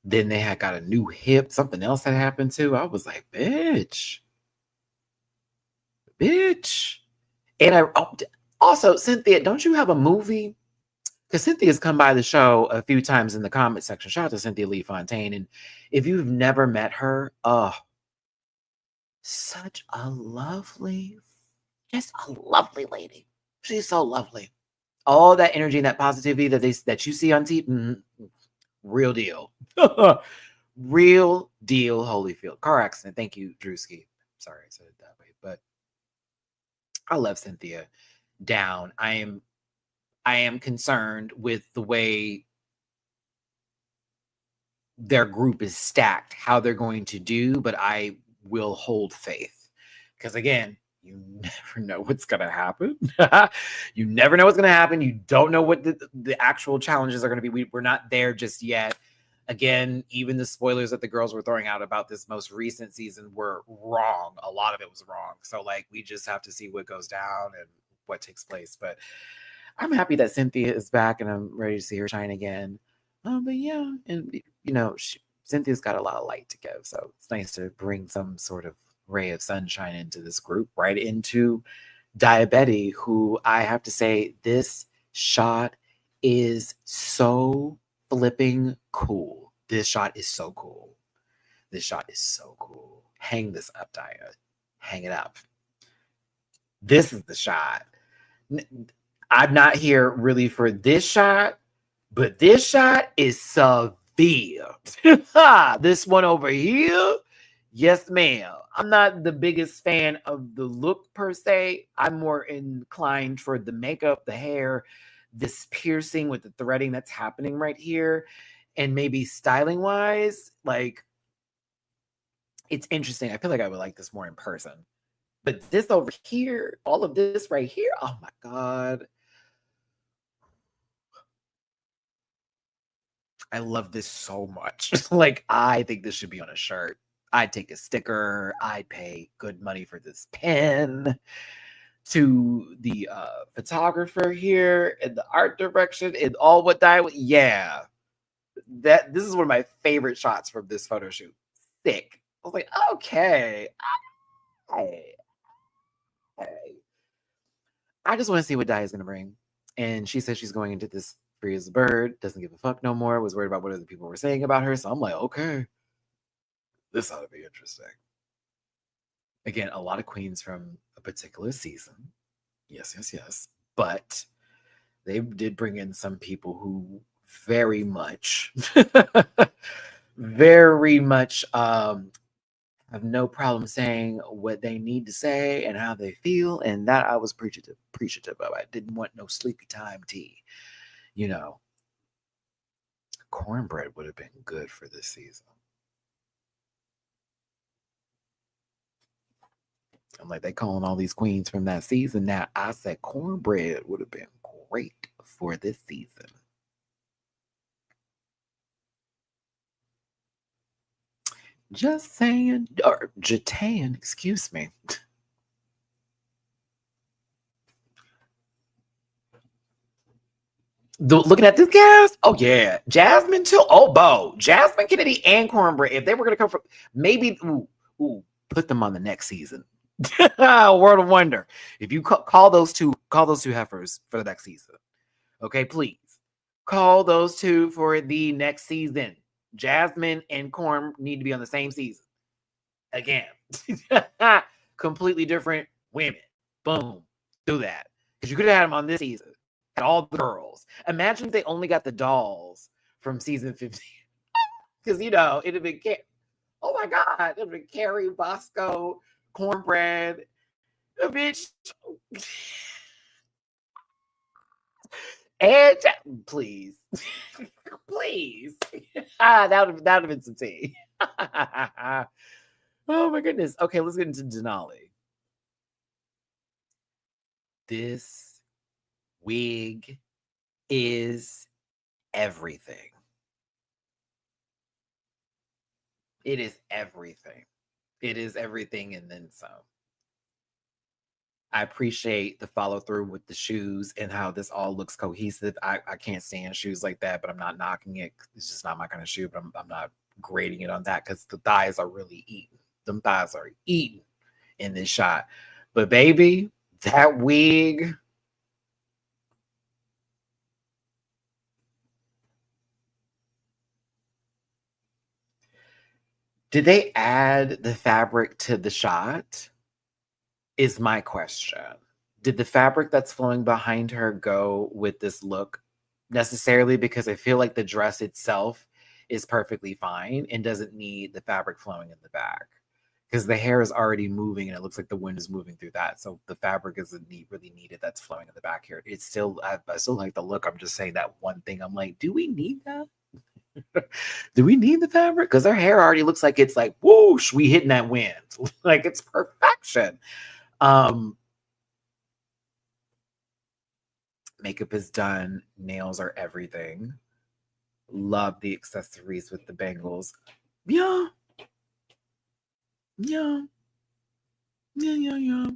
Then they had got a new hip. Something else had happened too. I was like, bitch. And also, Cynthia, don't you have a movie? Because Cynthia's come by the show a few times in the comment section. Shout out to Cynthia Lee Fontaine. And if you've never met her, such a lovely, just a lovely lady. She's so lovely. All that energy and that positivity that you see on TV, real deal. Real deal, Holyfield. Car accident. Thank you, Drewski. Sorry I said it that way, but I love Cynthia down. I am concerned with the way their group is stacked, how they're going to do, but I will hold faith. Because again, you never know what's going to happen. You never know what's going to happen. You don't know what the actual challenges are going to be. We're not there just yet. Again, even the spoilers that the girls were throwing out about this most recent season were wrong. A lot of it was wrong. So like, we just have to see what goes down and what takes place. But I'm happy that Cynthia is back and I'm ready to see her shine again. But yeah, and you know, Cynthia's got a lot of light to give. So it's nice to bring some sort of ray of sunshine into this group, right into Diabeti, who I have to say, this shot is so flipping cool. This shot is so cool. This shot is so cool. Hang this up, Dia. Hang it up. This is the shot. I'm not here really for this shot, but this shot is severe. This one over here, yes, ma'am. I'm not the biggest fan of the look per se. I'm more inclined for the makeup, the hair, this piercing with the threading that's happening right here, and maybe styling wise, like, it's interesting. I feel like I would like this more in person. But this over here, all of this right here, oh my God. I love this so much. Like, I think this should be on a shirt. I'd take a sticker. I'd pay good money for this pen. To the photographer here and the art direction and all what yeah. This is one of my favorite shots from this photo shoot. Sick. I was like, okay. I just want to see what Dia is going to bring. And she said she's going into this free as a bird, doesn't give a fuck no more, was worried about what other people were saying about her. So I'm like, okay, this ought to be interesting. Again, a lot of queens from a particular season. Yes. But they did bring in some people who very much, very much have no problem saying what they need to say and how they feel. And that I was appreciative of. I didn't want no sleepy time tea. You know, cornbread would have been good for this season. I'm like, they calling all these queens from that season. Now, I said cornbread would have been great for this season. Just saying, or Jatan, excuse me. Looking at this cast, oh yeah, Jasmine too. Oh, Bo, Jasmine Kennedy and Cornbread. If they were gonna come from, maybe put them on the next season. World of Wonder. If you call those two heifers for the next season, okay, please call those two for the next season. Jasmine and Corn need to be on the same season again. Completely different women. Boom, do that because you could have had them on this season. Had all the girls. Imagine if they only got the dolls from season 15. Because, you know, it'd have been... Oh my God. It'll be Carrie, Bosco, cornbread. A bitch. And please. Please. That would have been some tea. Oh my goodness. Okay, let's get into Denali. This wig is everything. It is everything. It is everything and then some. I appreciate the follow through with the shoes and how this all looks cohesive. I can't stand shoes like that, but I'm not knocking it. It's just not my kind of shoe, but I'm not grading it on that because the thighs are really eaten. Them thighs are eaten in this shot. But baby, that wig. Did they add the fabric to the shot? Is my question. Did the fabric that's flowing behind her go with this look necessarily? Because I feel like the dress itself is perfectly fine and doesn't need the fabric flowing in the back. Because the hair is already moving and it looks like the wind is moving through that. So the fabric isn't really needed that's flowing in the back here. It's still, I still like the look. I'm just saying that one thing. I'm like, do we need that? Do we need the fabric? Because her hair already looks like it's like, whoosh, we hitting that wind. Like it's perfection. Makeup is done. Nails are everything. Love the accessories with the bangles. Yeah. Yeah. Yeah.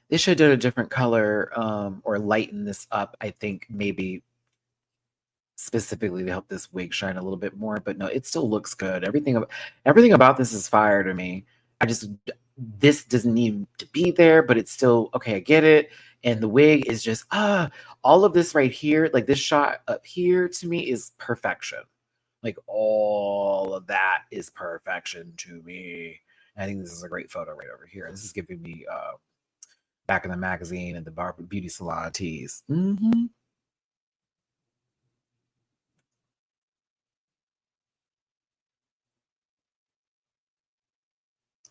They should have done a different color or lighten this up. I think maybe specifically to help this wig shine a little bit more. But no, it still looks good. Everything about this is fire to me. This doesn't need to be there, but it's still okay. I get it. And the wig is just all of this right here, like this shot up here to me is perfection. Like all of that is perfection to me. And I think this is a great photo right over here. This is giving me back in the magazine and the beauty salon tees. Mm-hmm.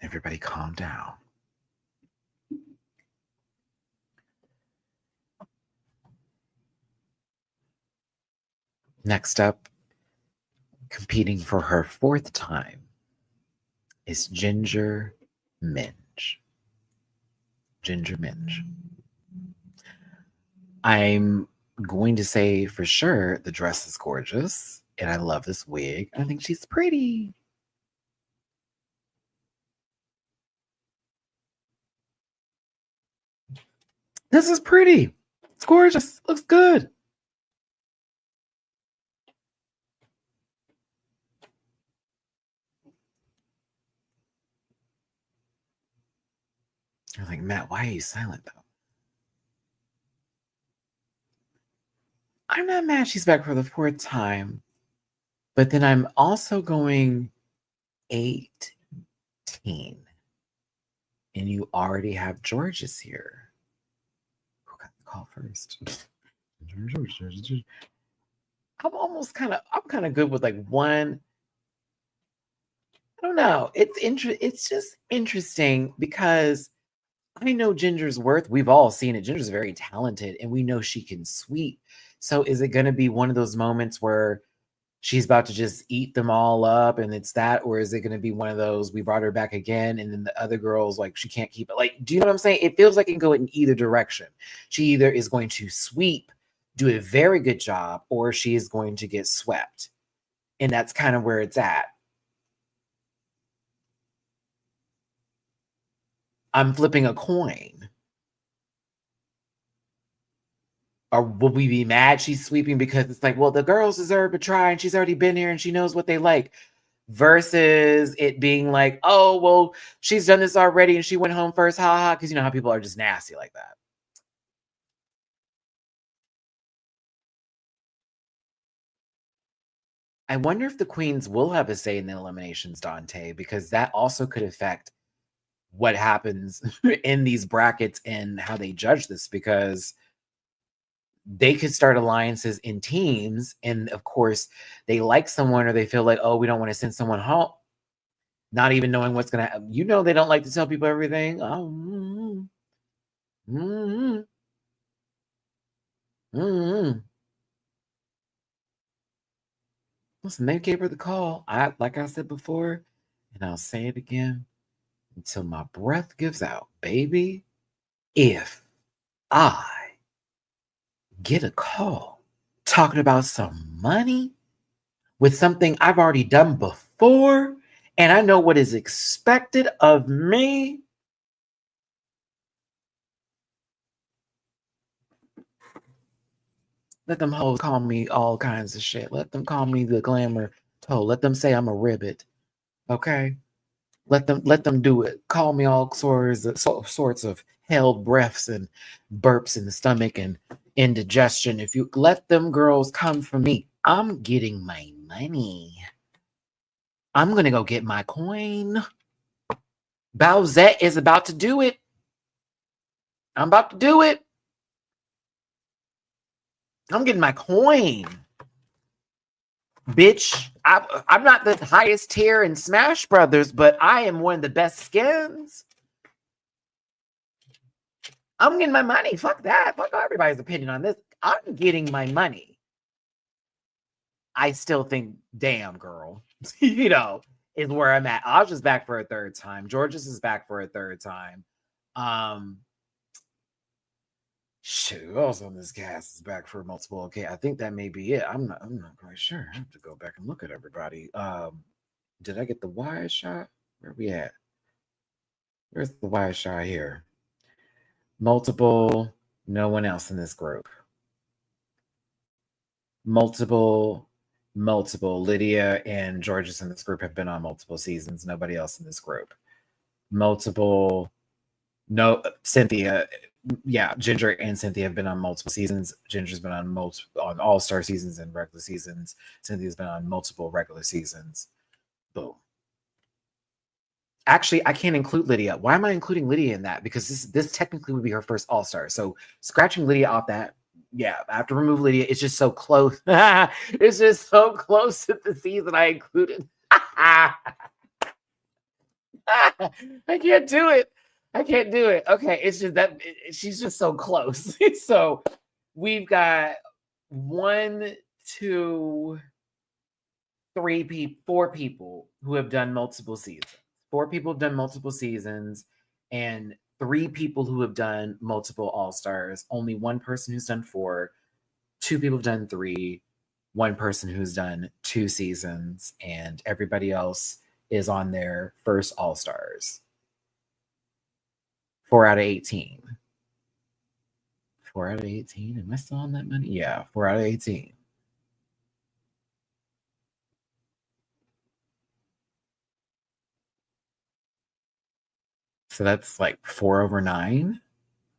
Everybody calm down. Next up, competing for her 4th time is Ginger Minj. Ginger Minj. I'm going to say for sure the dress is gorgeous and I love this wig. I think she's pretty. This is pretty. It's gorgeous. Looks good. I'm like, Matt, why are you silent though? I'm not mad she's back for the 4th time, but then I'm also going 18. And you already have George's here. Who got the call first? George. I'm kind of good with like one. I don't know. It's just interesting because I know Ginger's worth. We've all seen it. Ginger's very talented and we know she can sweep. So is it going to be one of those moments where she's about to just eat them all up and it's that, or is it going to be one of those we brought her back again and then the other girls like she can't keep it? Like, do you know what I'm saying? It feels like it can go in either direction. She either is going to sweep, do a very good job, or she is going to get swept. And that's kind of where it's at. I'm flipping a coin. Or will we be mad she's sweeping because it's like, well, the girls deserve a try and she's already been here and she knows what they like, versus it being like, oh, well, she's done this already and she went home first, haha, because you know how people are just nasty like that. I wonder if the queens will have a say in the eliminations, Dante, because that also could affect what happens in these brackets and how they judge this, because they could start alliances in teams. And of course, they like someone or they feel like, oh, we don't want to send someone home. Not even knowing what's gonna happen. You know they don't like to tell people everything. Oh, Listen, they gave her the call. Like I said before, and I'll say it again until my breath gives out, baby. If I get a call talking about some money with something I've already done before, and I know what is expected of me, let them hoes call me all kinds of shit. Let them call me the glamour toe. Let them say I'm a ribbit. Okay? Let them do it. Call me all sorts of held breaths and burps in the stomach and indigestion. If you let them girls come for me, I'm getting my money. I'm gonna go get my coin. Bowsette is about to do it. I'm about to do it. I'm getting my coin. Bitch, I'm not the highest tier in Smash Brothers, but I am one of the best skins. I'm getting my money. Fuck that. Fuck everybody's opinion on this. I'm getting my money. I still think, damn, girl, is where I'm at. Aj is back for a third time. Georges is back for a third time. Shit, who else on this cast is back for multiple? Okay, I think that may be it. I'm not quite sure. I have to go back and look at everybody. Did I get the wide shot? Where we at? Where's the wide shot here? Multiple, no one else in this group. Multiple. Lydia and Georges in this group have been on multiple seasons. Nobody else in this group. Multiple. No, Cynthia. Yeah, Ginger and Cynthia have been on multiple seasons. Ginger's been on all-star seasons and regular seasons. Cynthia's been on multiple regular seasons. Boom. Actually, I can't include Lydia. Why am I including Lydia in that? Because this technically would be her first all-star. So scratching Lydia off that, yeah, I have to remove Lydia. It's just so close. It's just so close to the season I included. I can't do it. I can't do it. Okay, it's just that she's just so close. So we've got 1, 2, 3 4 people who have done multiple seasons. 4 people have done multiple seasons, and 3 people who have done multiple all-stars. Only 1 person who's done 4. 2 people have done 3. 1 person who's done 2 seasons, and everybody else is on their first all-stars. 4 out of 18. 4 out of 18? Am I still on that many? Yeah, 4 out of 18. So that's like 4 over 9.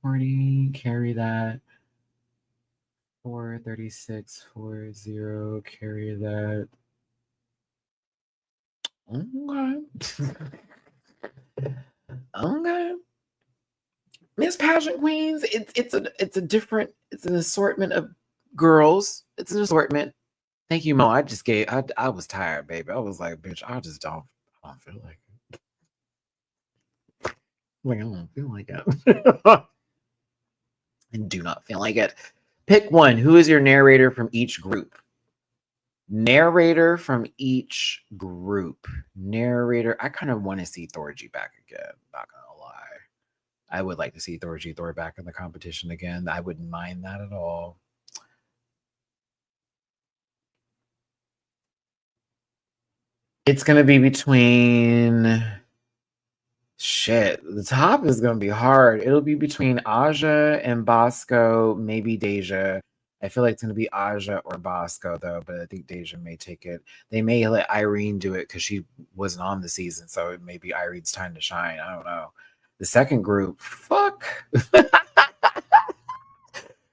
40, carry that. 4, 36, 4, 0, carry that. Okay. Okay. Miss Pageant Queens, it's an assortment of girls. It's an assortment. Thank you, Mo. I was tired, baby. I was like, bitch, I don't feel like it. Like, I don't feel like it. And do not feel like it. Pick one. Who is your narrator from each group? Narrator from each group. Narrator. I kind of want to see Thorgy back again. Not gonna lie. I would like to see Thor back in the competition again. I wouldn't mind that at all. It's gonna be between shit. The top is gonna be hard. It'll be between Aja and Bosco, maybe Deja. I feel like it's gonna be Aja or Bosco though, but I think Deja may take it. They may let Irene do it because she wasn't on the season, so it may be Irene's time to shine. I don't know. The second group, fuck.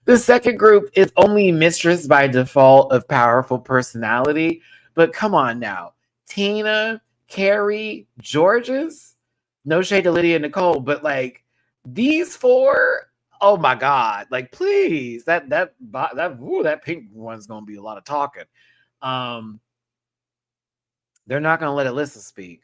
The second group is only Mistress by default of powerful personality. But come on now. Tina, Carrie, Georges. No shade to Lydia and Nicole, but like these 4, oh my God. Like, please. That pink one's gonna be a lot of talking. They're not gonna let Alyssa speak.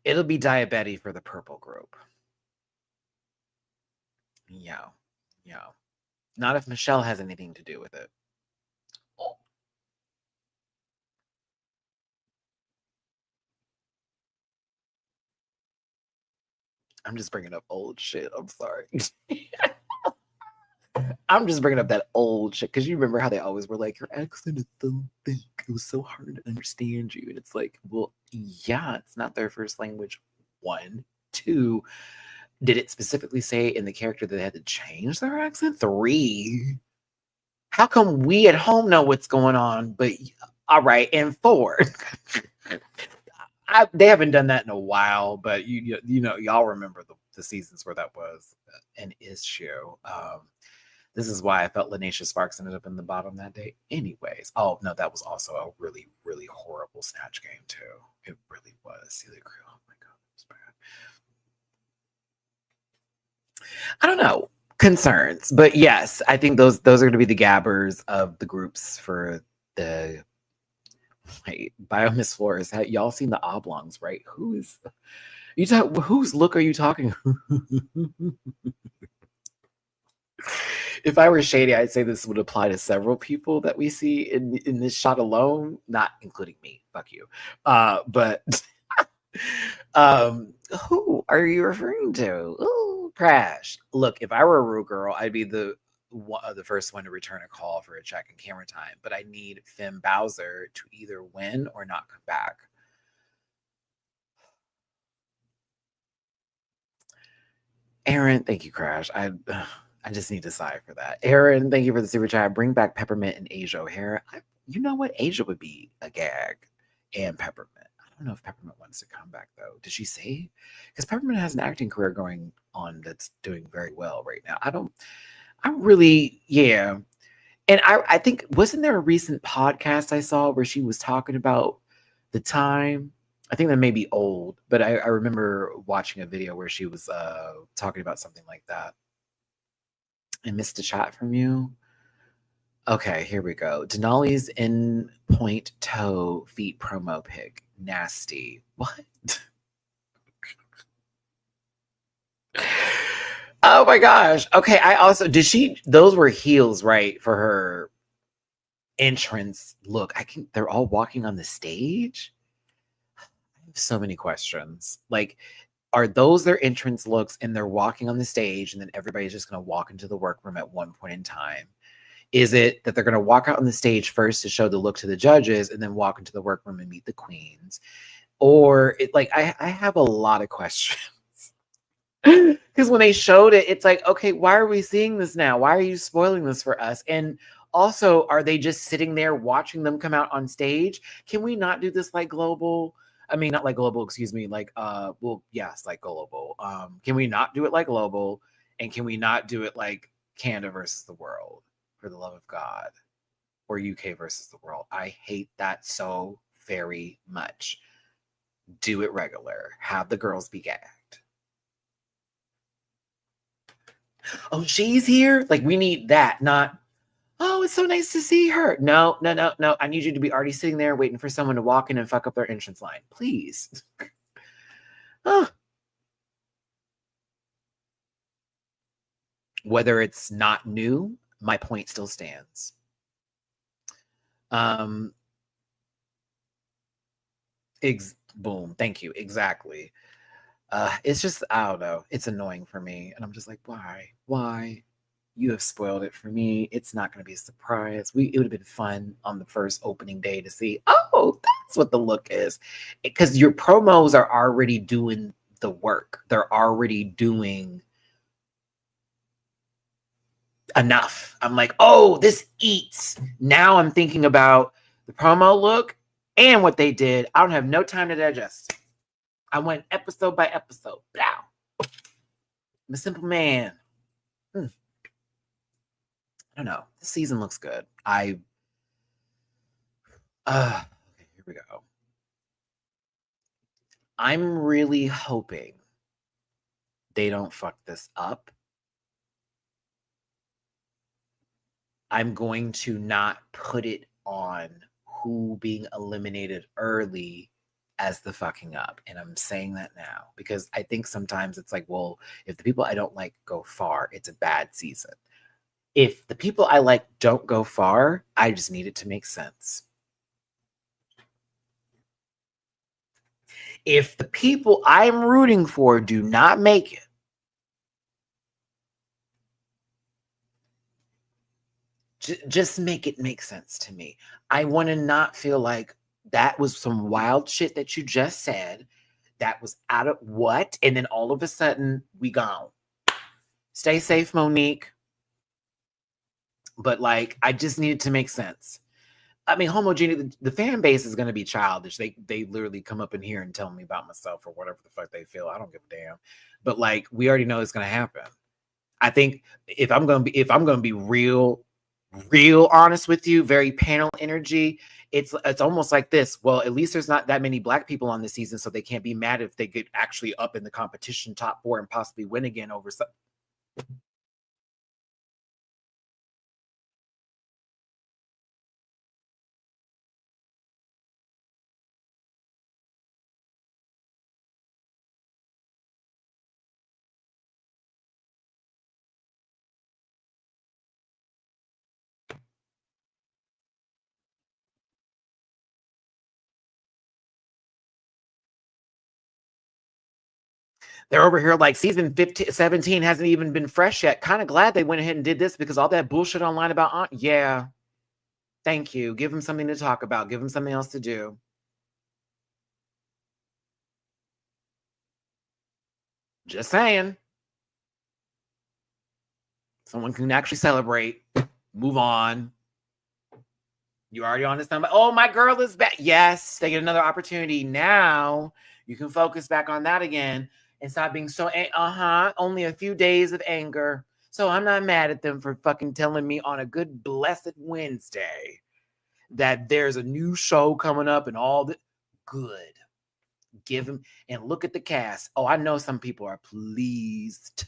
It'll be Diabeti for the purple group. Yeah. Yeah. Not if Michelle has anything to do with it. Oh. I'm just bringing up old shit. I'm sorry. I'm just bringing up that old shit because you remember how they always were like, your accent is so thick. It was so hard to understand you. And it's like, well, yeah, it's not their first language. One. Two, did it specifically say in the character that they had to change their accent? Three, how come we at home know what's going on? But all right. And four, they haven't done that in a while, but you know, y'all remember the seasons where that was an issue. This is why I felt Lanisha Sparks ended up in the bottom that day. Anyways, oh no, that was also a really, really horrible snatch game too. It really was. Celia Creel, oh my god, it was bad. I don't know, concerns, but yes, I think those are going to be the gabbers of the groups for the. Wait, Bio Miss Flores, y'all seen the oblongs, right? Whose look are you talking? If I were shady, I'd say this would apply to several people that we see in this shot alone, not including me. Fuck you. But who are you referring to? Ooh, Crash. Look, if I were a Rue girl, I'd be the first one to return a call for a check and camera time. But I need Finn Bowser to either win or not come back. Aaron, thank you, Crash. I just need to sigh for that. Aaron, thank you for the super chat. Bring back Peppermint and Asia O'Hara. You know what? Asia would be a gag, and Peppermint. I don't know if Peppermint wants to come back though. Did she say? Because Peppermint has an acting career going on that's doing very well right now. I'm really, yeah. And I think, wasn't there a recent podcast I saw where she was talking about the time? I think that may be old, but I remember watching a video where she was talking about something like that. I missed a chat from you. Okay, here we go. Denali's in point toe feet promo pic. Nasty. What? Oh my gosh. Okay, I also those were heels, right, for her entrance look. They're all walking on the stage. I have so many questions. Like, are those their entrance looks and they're walking on the stage and then everybody's just going to walk into the workroom at one point in time? Is it that they're going to walk out on the stage first to show the look to the judges and then walk into the workroom and meet the queens? Or I have a lot of questions. Because when they showed it, it's like, okay, why are we seeing this now? Why are you spoiling this for us? And also, are they just sitting there watching them come out on stage? Can we not do this like Global? I mean, not like Global, excuse me. Like, well, yes, like Global. Can we not do it like Global? And can we not do it like Canada versus the World, for the love of God? Or UK versus the World? I hate that so very much. Do it regular. Have the girls be gagged. Oh, she's here? Like, we need that, not, oh, it's so nice to see her. No. I need you to be already sitting there waiting for someone to walk in and fuck up their entrance line. Please. Oh. Whether it's not new, my point still stands. Boom. Thank you. Exactly. It's just, I don't know. It's annoying for me. And I'm just like, why? Why? You have spoiled it for me. It's not going to be a surprise. It would have been fun on the first opening day to see, oh, that's what the look is. Because your promos are already doing the work. They're already doing enough. I'm like, oh, this eats. Now I'm thinking about the promo look and what they did. I don't have no time to digest. I went episode by episode. Blah. I'm a simple man. I don't know. This season looks good. Okay, here we go. I'm really hoping they don't fuck this up. I'm going to not put it on who being eliminated early as the fucking up. And I'm saying that now because I think sometimes it's like, well, if the people I don't like go far, it's a bad season. If the people I like don't go far, I just need it to make sense. If the people I'm rooting for do not make it, just make it make sense to me. I want to not feel like that was some wild shit that you just said. That was out of what? And then all of a sudden, we gone. Stay safe, Monique. But like, I just need it to make sense. I mean, homogeneous, the fan base is going to be childish. They literally come up in here and tell me about myself or whatever the fuck they feel. I don't give a damn. But like, we already know it's going to happen. I think if I'm going to be real honest with you, very panel energy, it's almost like this. Well, at least there's not that many black people on this season, so they can't be mad if they get actually up in the competition top 4 and possibly win again over some. They're over here like season 15, 17 hasn't even been fresh yet. Kind of glad they went ahead and did this because all that bullshit online about Aunt, yeah. Thank you. Give them something to talk about. Give them something else to do. Just saying. Someone can actually celebrate. Move on. You already on this number. Oh, my girl is back. Yes, they get another opportunity. Now you can focus back on that again and stop being so, only a few days of anger. So I'm not mad at them for fucking telling me on a good, blessed Wednesday that there's a new show coming up and all that. Good. Give them and look at the cast. Oh, I know some people are pleased.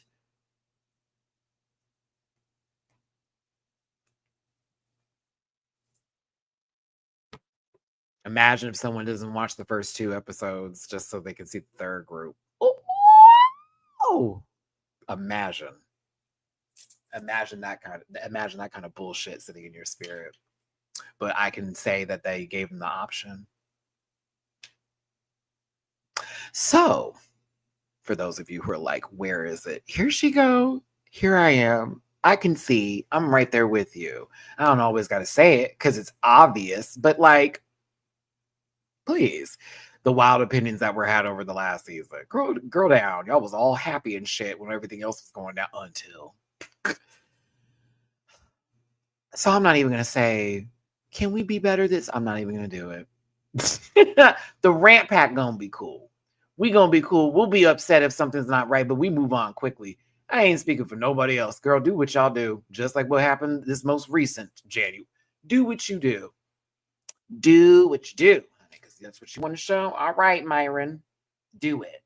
Imagine if someone doesn't watch the first 2 episodes just so they can see the third group. Oh, imagine that kind of bullshit sitting in your spirit. But I can say that they gave them the option. So, for those of you who are like, where is it? Here she go. Here I am. I can see. I'm right there with you. I don't always got to say it because it's obvious, but like, please. The wild opinions that were had over the last season. Girl down. Y'all was all happy and shit when everything else was going down until. So I'm not even going to say, can we be better this? I'm not even going to do it. The Rant Pack going to be cool. We going to be cool. We'll be upset if something's not right, but we move on quickly. I ain't speaking for nobody else. Girl, do what y'all do. Just like what happened this most recent January. Do what you do. Do what you do. Because that's what you want to show. All right, Myron. Do it.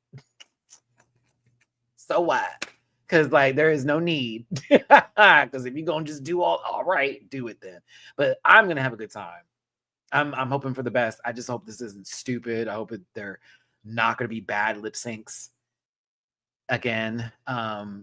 So what? Because like there is no need. Because if you're gonna just do all right, do it then. But I'm gonna have a good time. I'm hoping for the best. I just hope this isn't stupid. I hope they're not gonna be bad lip syncs again. I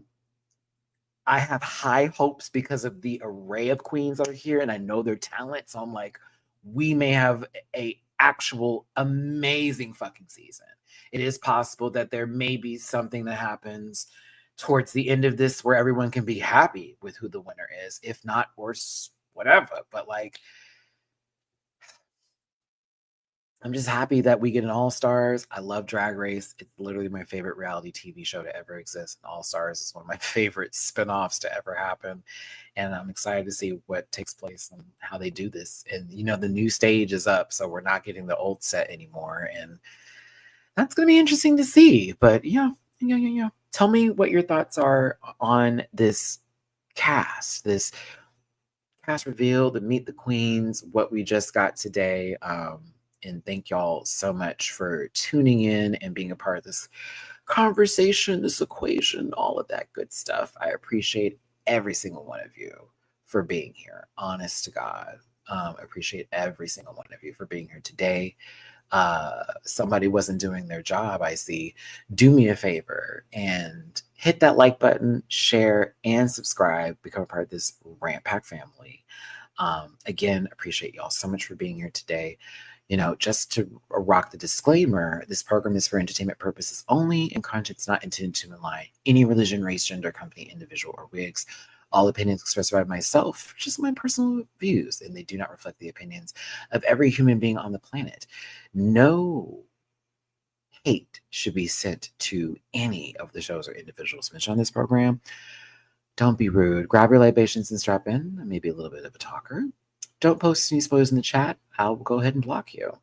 have high hopes because of the array of queens that are here, and I know their talent. So I'm like, we may have a actual amazing fucking season. It is possible that there may be something that happens towards the end of this where everyone can be happy with who the winner is, if not, or whatever. But like, I'm just happy that we get an All Stars. I love Drag Race. It's literally my favorite reality TV show to ever exist. And All Stars is one of my favorite spinoffs to ever happen. And I'm excited to see what takes place and how they do this. And, you know, the new stage is up, so we're not getting the old set anymore. And that's going to be interesting to see. But yeah. Tell me what your thoughts are on this cast reveal, the Meet the Queens, what we just got today. And thank y'all so much for tuning in and being a part of this conversation, this equation, all of that good stuff. I appreciate every single one of you for being here. Honest to God. Appreciate every single one of you for being here today. somebody wasn't doing their job, I see, do me a favor and hit that like button, share, and subscribe. Become a part of this Rant Pack family. Again, appreciate y'all so much for being here today. You know, just to rock the disclaimer, this program is for entertainment purposes only, and content's not intended to malign any religion, race, gender, company, individual, or wigs. All opinions expressed by myself, just my personal views, and they do not reflect the opinions of every human being on the planet. No hate should be sent to any of the shows or individuals mentioned on this program. Don't be rude. Grab your libations and strap in. Maybe a little bit of a talker. Don't post any spoilers in the chat. I'll go ahead and block you.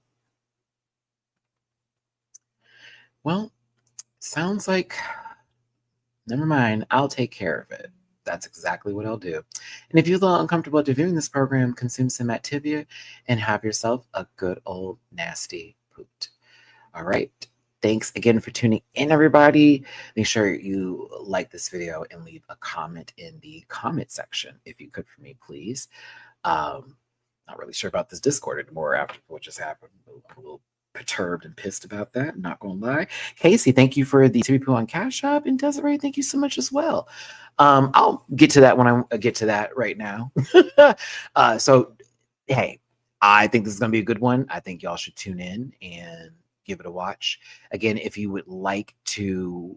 Well, sounds like, never mind. I'll take care of it. That's exactly what I'll do. And if you feel uncomfortable after viewing this program, consume some Activia and have yourself a good old nasty poot. All right. Thanks again for tuning in, everybody. Make sure you like this video and leave a comment in the comment section, if you could, for me, please. Not really sure about this Discord anymore after what just happened. I'm a little perturbed and pissed about that, not gonna lie. Casey, thank you for the TP on Cash App, and Desiree, thank you so much as well. I'll get to that when I get to that right now. So, hey, I think this is gonna be a good one. I think y'all should tune in and give it a watch. Again, if you would like to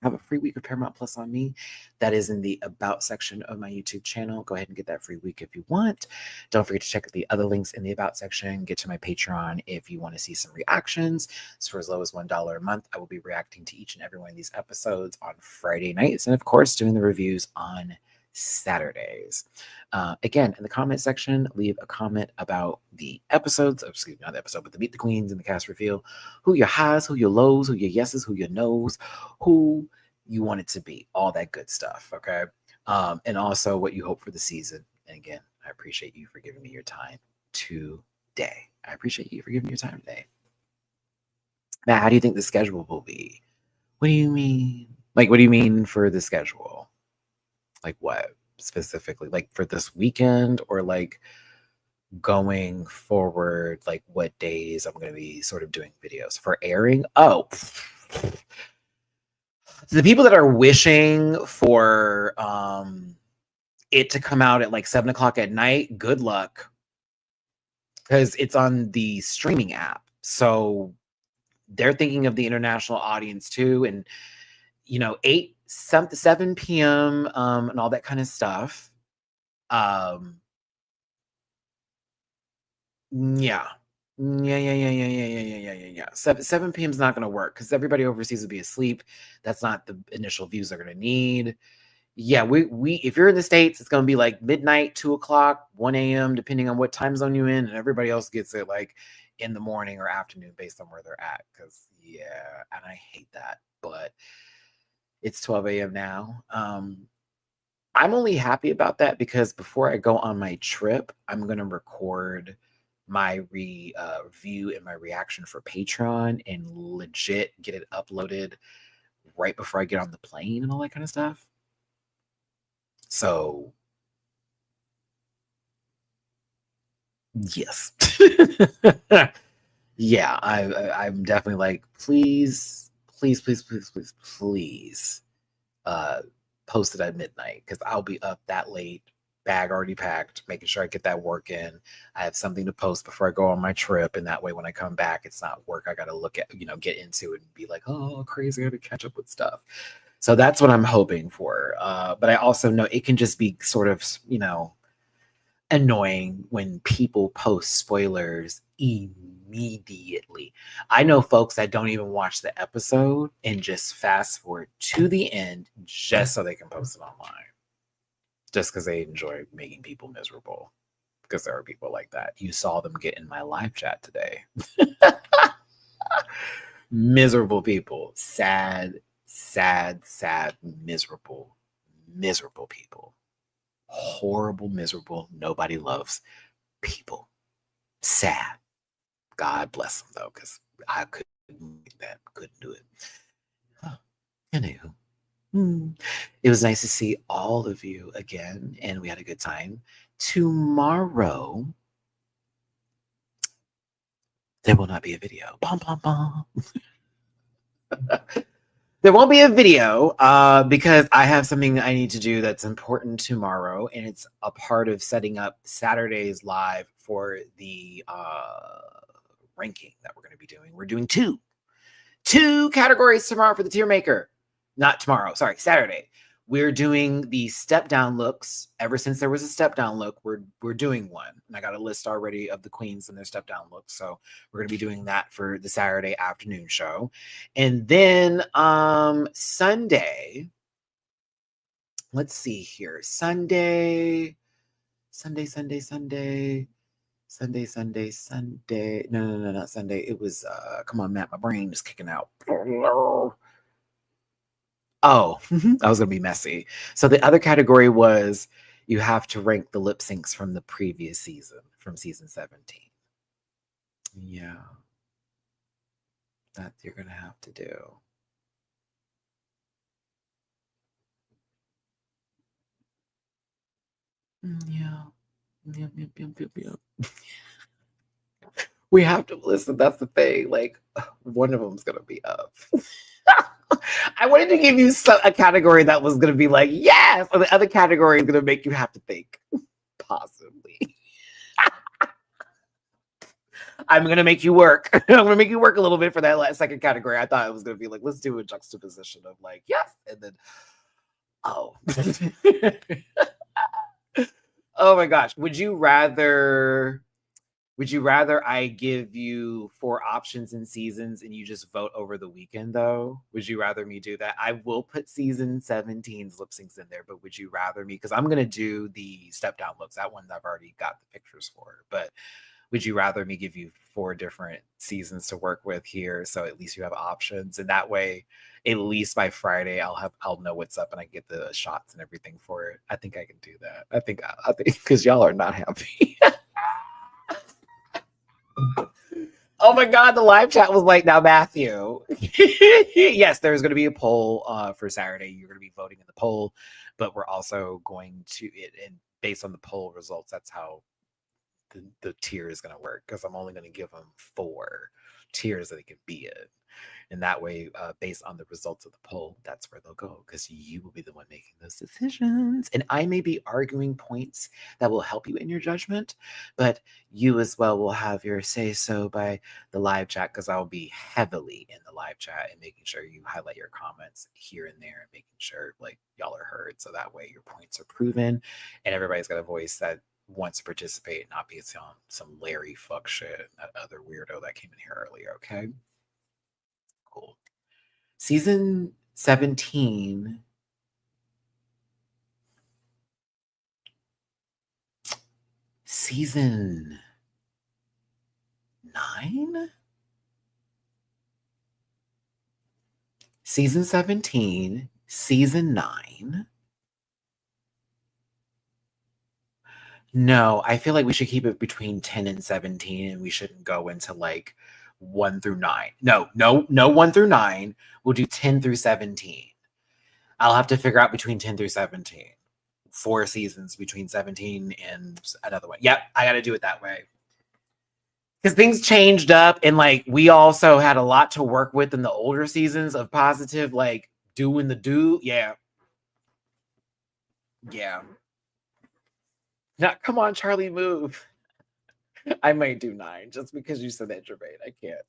have a free week of Paramount Plus on me, that is in the About section of my YouTube channel. Go ahead and get that free week if you want. Don't forget to check the other links in the About section. Get to my Patreon if you want to see some reactions. So for as low as $1 a month, I will be reacting to each and every one of these episodes on Friday nights, and of course, doing the reviews on Saturdays. Again, in the comment section, leave a comment about the episodes, excuse me, not the episode, but the Meet the Queens and the cast reveal, who your highs, who your lows, who your yeses, who your nos, who you want it to be, all that good stuff, okay? And also what you hope for the season. And again, I appreciate you for giving me your time today. I appreciate you for giving me your time today. Matt, how do you think the schedule will be? What do you mean? Like, what do you mean for the schedule? Like what specifically? Like for this weekend, or like going forward, like what days I'm going to be sort of doing videos for airing? Oh, the people that are wishing for it to come out at like 7 o'clock at night, good luck, because it's on the streaming app. So they're thinking of the international audience too, and you know, 7 p.m. And all that kind of stuff. Yeah. 7 p.m. is not going to work because everybody overseas will be asleep. That's not the initial views they're going to need. Yeah, we if you're in the States, it's going to be like midnight, 2 o'clock, 1 a.m., depending on what time zone you're in, and everybody else gets it like in the morning or afternoon based on where they're at. Because yeah, and I hate that, but it's 12 a.m. now. I'm only happy about that because before I go on my trip, I'm going to record my review and my reaction for Patreon and legit get it uploaded right before I get on the plane and all that kind of stuff. So, yes. Yeah, I'm definitely like, please, please, please, please, please, please, post it at midnight because I'll be up that late, bag already packed, making sure I get that work in. I have something to post before I go on my trip, and that way when I come back, it's not work I got to look at, get into it and be like, oh, crazy, I got to catch up with stuff. So that's what I'm hoping for. But I also know it can just be sort of, annoying when people post spoilers immediately. I know folks that don't even watch the episode and just fast forward to the end just so they can post it online. Just because they enjoy making people miserable. Because there are people like that. You saw them get in my live chat today. Miserable people. Sad, miserable people. Horrible, miserable, nobody loves people. Sad. God bless them though, because I couldn't do it. Anywho, it was nice to see all of you again, and we had a good time. Tomorrow, there will not be a video. Bum, bum, bum. There won't be a video because I have something I need to do that's important tomorrow, and it's a part of setting up Saturday's live for the ranking that we're going to be doing. We're doing two categories tomorrow for the tier maker. Not tomorrow, sorry, Saturday. We're doing the step down looks. Ever since there was a step down look, we're doing one. And I got a list already of the queens and their step down looks. So we're going to be doing that for the Saturday afternoon show. And then Sunday, let's see here. Sunday. No, not Sunday. It was come on, Matt, my brain is kicking out. Oh, I was going to be messy. So the other category was you have to rank the lip syncs from the previous season, from season 17. Yeah. That you're going to have to do. Yeah. Yep. We have to listen. That's the thing. Like, one of them's going to be up. I wanted to give you a category that was going to be like, yes, or the other category is going to make you have to think positively. I'm going to make you work. I'm going to make you work a little bit for that second category. I thought it was going to be like, let's do a juxtaposition of like, yes, and then, oh. Oh my gosh. Would you rather I give you 4 options in seasons and you just vote over the weekend though? Would you rather me do that? I will put season 17's lip syncs in there, but would you rather me? Because I'm going to do the step down looks. That one I've already got the pictures for. But would you rather me give you 4 different seasons to work with here? So at least you have options. And that way, at least by Friday, I'll know what's up and I get the shots and everything for it. I think I can do that. I think because y'all are not happy. Oh my God, the live chat was like, now Matthew. Yes, there's going to be a poll for Saturday. You're going to be voting in the poll, but we're also going to, and based on the poll results, that's how the tier is going to work, because I'm only going to give them 4 tiers that they can be in. And that way, based on the results of the poll, that's where they'll go, because you will be the one making those decisions. And I may be arguing points that will help you in your judgment, but you as well will have your say so by the live chat, because I'll be heavily in the live chat and making sure you highlight your comments here and there and making sure like y'all are heard. So that way your points are proven and everybody's got a voice that wants to participate and not be some Larry fuck shit, that other weirdo that came in here earlier. Okay. Cool. Season 17. Season 9? Season 17, season 9. No, I feel like we should keep it between 10 and 17, and we shouldn't go into like 1 through 9. No, 1 through 9. We'll do 10 through 17. I'll have to figure out between 10 through 17. 4 seasons between 17 and another one. Yep, I got to do it that way. Because things changed up, and like we also had a lot to work with in the older seasons of positive, like doing the do. Yeah. Now, come on, Charlie, move. I might do 9 just because you said that, Jermaine. I can't.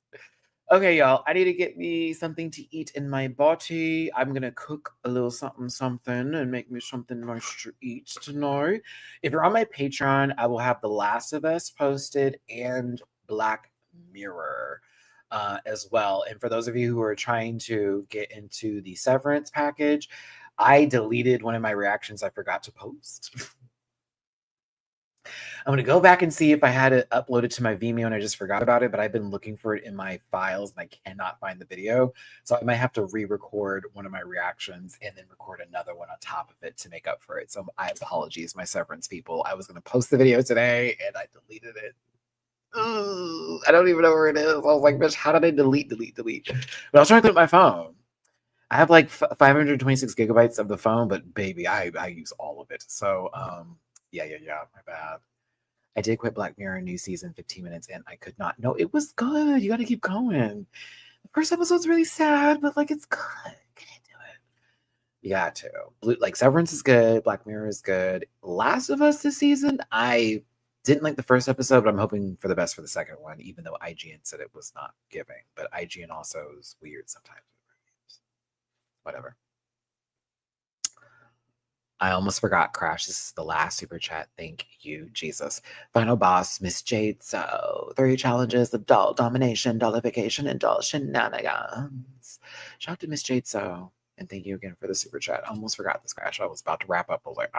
Okay, y'all, I need to get me something to eat in my body. I'm going to cook a little something and make me something nice to eat tonight. If you're on my Patreon, I will have The Last of Us posted and Black Mirror as well. And for those of you who are trying to get into the Severance package, I deleted one of my reactions I forgot to post. I'm going to go back and see if I had it uploaded to my Vimeo and I just forgot about it, but I've been looking for it in my files and I cannot find the video. So I might have to re-record one of my reactions and then record another one on top of it to make up for it. So I apologize, my Severance people. I was going to post the video today and I deleted it. Ooh, I don't even know where it is. I was like, bitch, how did I delete? But I was trying to clean up my phone. I have like 526 gigabytes of the phone, but baby, I use all of it. So, yeah, my bad. I did quit Black Mirror new season 15 minutes in. I could not. No, it was good. You got to keep going. The first episode's really sad, but like it's good. Get into it. You got to. Like Severance is good. Black Mirror is good. Last of Us this season, I didn't like the first episode, but I'm hoping for the best for the second one, even though IGN said it was not giving. But IGN also is weird sometimes. Whatever. I almost forgot, Crash. This is the last super chat. Thank you, Jesus. Final boss, Miss Jade. So 3 challenges: adult domination, dollification, adult shenanigans. Shout out to Miss Jade. So, and thank you again for the super chat. I almost forgot this, Crash. I was about to wrap up. I was like,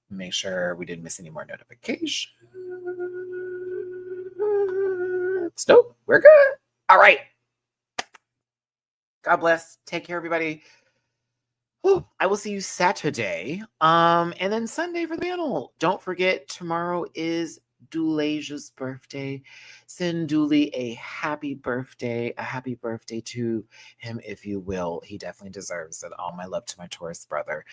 Make sure we didn't miss any more notifications. Nope, we're good. All right. God bless. Take care, everybody. Oh, I will see you Saturday. And then Sunday for the panel. Don't forget, tomorrow is Dulasia's birthday. Send Dooley a happy birthday to him, if you will. He definitely deserves it. All my love to my Taurus brother.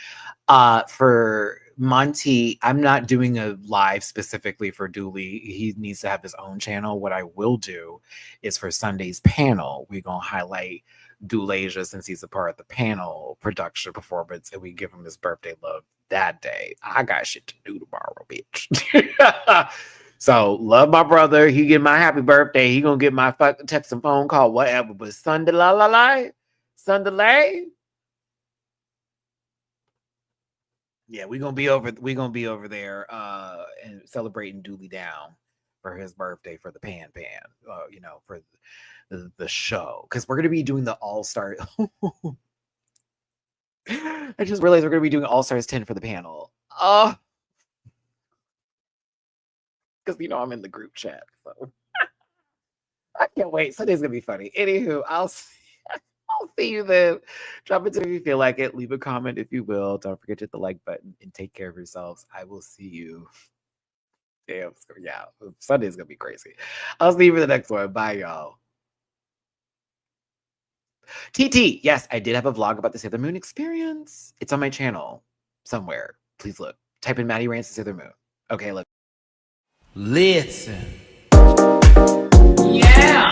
For Monty, I'm not doing a live specifically for Dooley. He needs to have his own channel. What I will do is for Sunday's panel, we're gonna highlight Dulasia since he's a part of the panel production performance, and we give him his birthday love that day. I got shit to do tomorrow, bitch. So love my brother. He get my happy birthday. He gonna get my fucking text and phone call, whatever. But Sunday, yeah, we're gonna be over there and celebrating Dooley down for his birthday for the pan, for the show, because we're gonna be doing the All-Star. I just realized we're gonna be doing All-Stars 10 for the panel. Because I'm in the group chat, so I can't wait. Sunday's gonna be funny. Anywho, I'll see you then. Drop it if you feel like it. Leave a comment if you will. Don't forget to hit the like button and take care of yourselves. I will see you. Damn, yeah, Sunday's gonna be crazy. I'll see you for the next one. Bye, y'all. TT, yes, I did have a vlog about the Sailor Moon experience. It's on my channel somewhere. Please look. Type in MattyRants to Sailor Moon. Okay, look. Listen. Yeah.